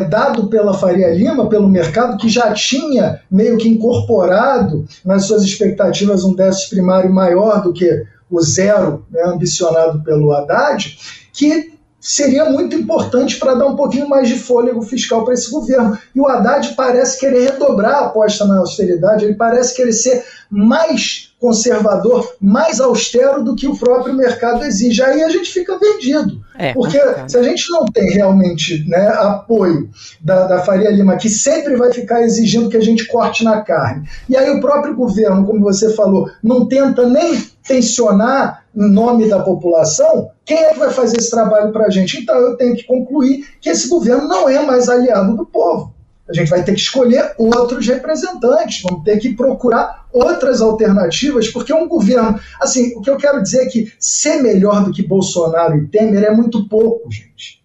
dado pela Faria Lima, pelo mercado, que já tinha meio que incorporado nas suas expectativas um déficit primário maior do que o zero, né, ambicionado pelo Haddad, que seria muito importante para dar um pouquinho mais de fôlego fiscal para esse governo. E o Haddad parece querer redobrar a aposta na austeridade, ele parece querer ser mais conservador, mais austero do que o próprio mercado exige. Aí a gente fica vendido. Porque se a gente não tem realmente, né, apoio da Faria Lima, que sempre vai ficar exigindo que a gente corte na carne, e aí o próprio governo, como você falou, não tenta nem tensionar em nome da população, quem é que vai fazer esse trabalho para a gente? Então eu tenho que concluir que esse governo não é mais aliado do povo. A gente vai ter que escolher outros representantes, vamos ter que procurar outras alternativas, porque um governo... Assim, o que eu quero dizer é que ser melhor do que Bolsonaro e Temer é muito pouco, gente.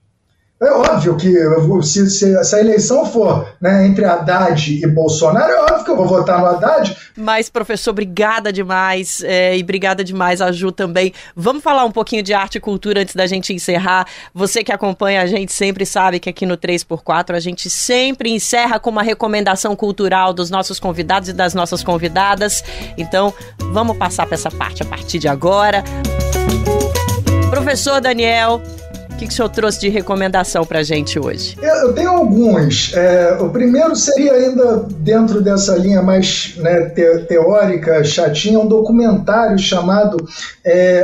É óbvio que se essa eleição for, né, entre Haddad e Bolsonaro, é óbvio que eu vou votar no Haddad. Mas, professor, obrigada demais, e obrigada demais a Ju também. Vamos falar um pouquinho de arte e cultura antes da gente encerrar. Você que acompanha a gente sempre sabe que aqui no 3x4 a gente sempre encerra com uma recomendação cultural dos nossos convidados e das nossas convidadas. Então, vamos passar para essa parte a partir de agora. Professor Daniel, o que o senhor trouxe de recomendação para a gente hoje? Eu tenho alguns. O primeiro seria ainda dentro dessa linha mais, né, teórica, chatinha, um documentário chamado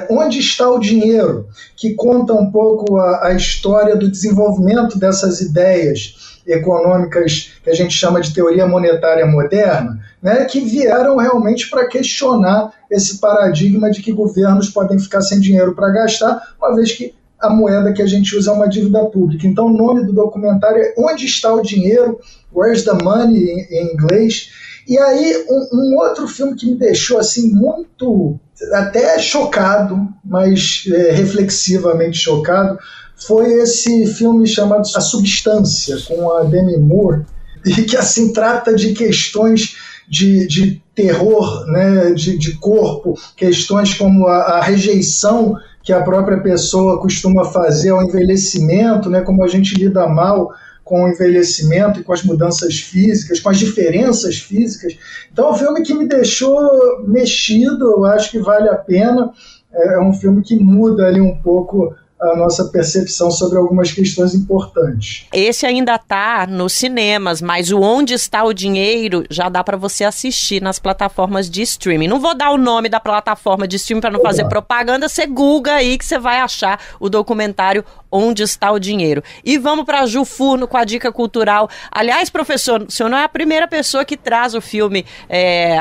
Onde Está o Dinheiro?, que conta um pouco a história do desenvolvimento dessas ideias econômicas que a gente chama de teoria monetária moderna, né, que vieram realmente para questionar esse paradigma de que governos podem ficar sem dinheiro para gastar, uma vez que a moeda que a gente usa é uma dívida pública. Então o nome do documentário é Onde Está o Dinheiro? Where's the Money, em inglês. E aí um outro filme que me deixou assim muito, até chocado, mas reflexivamente chocado, foi esse filme chamado A Substância, com a Demi Moore, e que assim trata de questões de terror, né, de corpo, questões como a rejeição que a própria pessoa costuma fazer ao envelhecimento, né, como a gente lida mal com o envelhecimento e com as mudanças físicas, com as diferenças físicas. Então é um filme que me deixou mexido, eu acho que vale a pena, é um filme que muda ali um pouco a nossa percepção sobre algumas questões importantes. Esse ainda está nos cinemas, mas o Onde Está o Dinheiro já dá para você assistir nas plataformas de streaming. Não vou dar o nome da plataforma de streaming para não fazer propaganda, você google aí que você vai achar o documentário Onde Está o Dinheiro. E vamos para a Ju Furno com a dica cultural. Aliás, professor, o senhor não é a primeira pessoa que traz o filme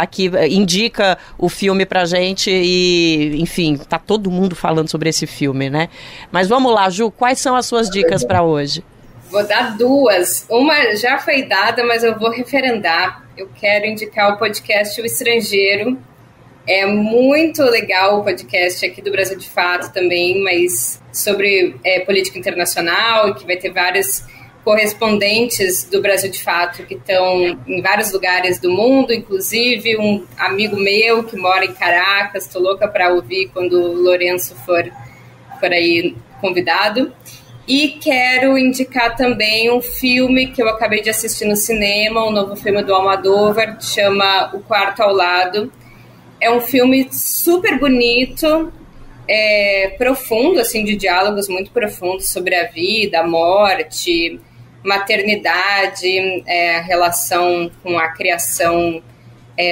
aqui, indica o filme pra gente e, enfim, tá todo mundo falando sobre esse filme, né? Mas vamos lá, Ju, quais são as suas dicas para hoje? Vou dar duas. Uma já foi dada, mas eu vou referendar. Eu quero indicar o podcast O Estrangeiro. É muito legal o podcast aqui do Brasil de Fato também, mas sobre política internacional, que vai ter vários correspondentes do Brasil de Fato que estão em vários lugares do mundo, inclusive um amigo meu que mora em Caracas, estou louca para ouvir quando o Lourenço for aí convidado. E quero indicar também um filme que eu acabei de assistir no cinema, um novo filme do Almodóvar, que chama O Quarto ao Lado. É um filme super bonito, profundo, assim, de diálogos muito profundos sobre a vida, a morte, maternidade, a relação com a criação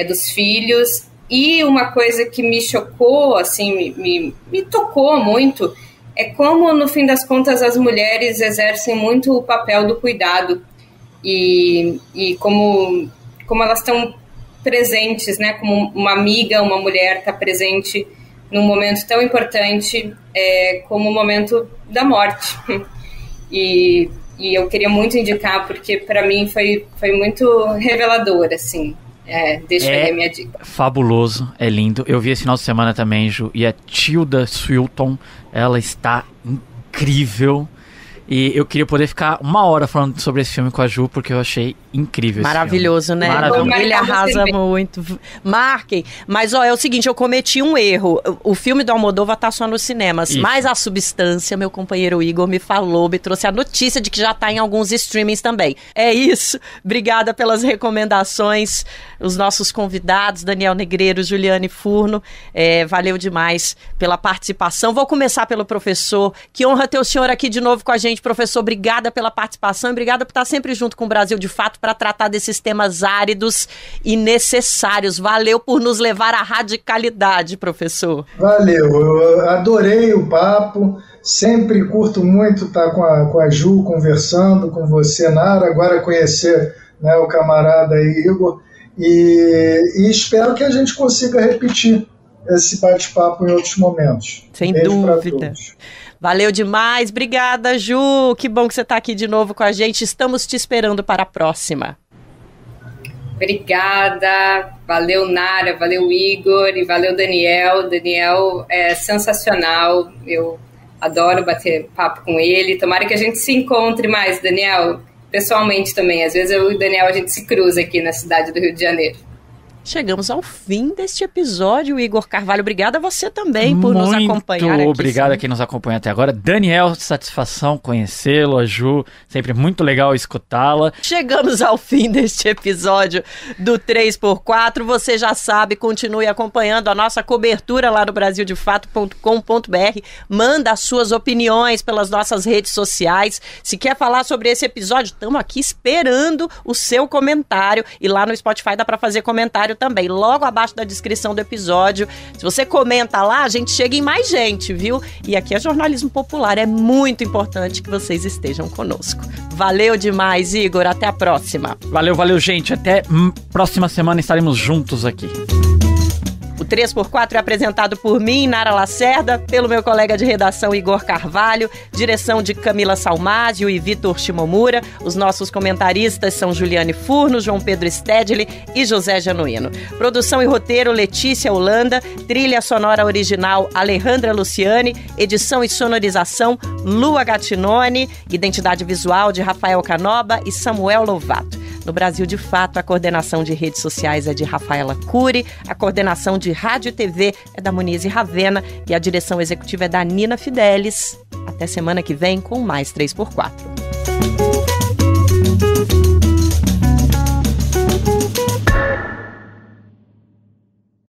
dos filhos. E uma coisa que me chocou, assim, me tocou muito, é como, no fim das contas, as mulheres exercem muito o papel do cuidado e como elas estão presentes, né? Como uma amiga, uma mulher está presente num momento tão importante como o momento da morte. E eu queria muito indicar, porque para mim foi muito revelador, assim. Deixa aí a minha dica. Fabuloso, é lindo. Eu vi esse final de semana também, Ju, e a Tilda Swinton, ela está incrível. E eu queria poder ficar 1 hora falando sobre esse filme com a Ju, porque eu achei incrível. Maravilhoso, esse né? Maravilhoso. Ele arrasa muito. Marquem. Mas, é o seguinte, eu cometi um erro. O filme do Almodóvar tá só nos cinemas. Isso. Mas a substância, meu companheiro Igor me falou, me trouxe a notícia de que já tá em alguns streamings também. É isso. Obrigada pelas recomendações. Os nossos convidados, Daniel Negreiro, Juliane Furno. Valeu demais pela participação. Vou começar pelo professor. Que honra ter o senhor aqui de novo com a gente. Professor, obrigada pela participação e obrigada por estar sempre junto com o Brasil de Fato para tratar desses temas áridos e necessários. Valeu por nos levar à radicalidade, professor. Valeu, eu adorei o papo, sempre curto muito estar com a Ju conversando, com você, Nara, agora conhecer, né, o camarada aí, Igor, e espero que a gente consiga repetir esse bate-papo em outros momentos. Sem dúvida. Valeu demais, obrigada, Ju, que bom que você está aqui de novo com a gente, estamos te esperando para a próxima. Obrigada, valeu Nara, valeu Igor e valeu Daniel. Daniel é sensacional, eu adoro bater papo com ele, tomara que a gente se encontre mais, Daniel, pessoalmente também, às vezes eu e o Daniel a gente se cruza aqui na cidade do Rio de Janeiro. Chegamos ao fim deste episódio, Igor Carvalho. Obrigada a você também por nos acompanhar aqui. Muito obrigado a quem nos acompanha até agora. Daniel, satisfação conhecê-lo, a Ju, sempre muito legal escutá-la. Chegamos ao fim deste episódio do 3x4. Você já sabe, continue acompanhando a nossa cobertura lá no brasildefato.com.br. Manda as suas opiniões pelas nossas redes sociais. Se quer falar sobre esse episódio, estamos aqui esperando o seu comentário. E lá no Spotify dá para fazer comentário também, logo abaixo da descrição do episódio. Se você comenta lá, a gente chega em mais gente, viu? E aqui é jornalismo popular, é muito importante que vocês estejam conosco. Valeu demais, Igor, até a próxima. Valeu, gente, até próxima semana estaremos juntos aqui. O 3x4 é apresentado por mim, Nara Lacerda, pelo meu colega de redação Igor Carvalho, direção de Camila Salmásio e Vitor Shimomura. Os nossos comentaristas são Juliane Furno, João Pedro Stedley e José Genuíno. Produção e roteiro Letícia Holanda, trilha sonora original Alejandra Luciani, edição e sonorização Lua Gattinone, identidade visual de Rafael Canoba e Samuel Lovato. No Brasil de Fato, a coordenação de redes sociais é de Rafaela Cury, a coordenação de rádio e TV é da Monize Ravena e a direção executiva é da Nina Fidelis. Até semana que vem com mais 3x4.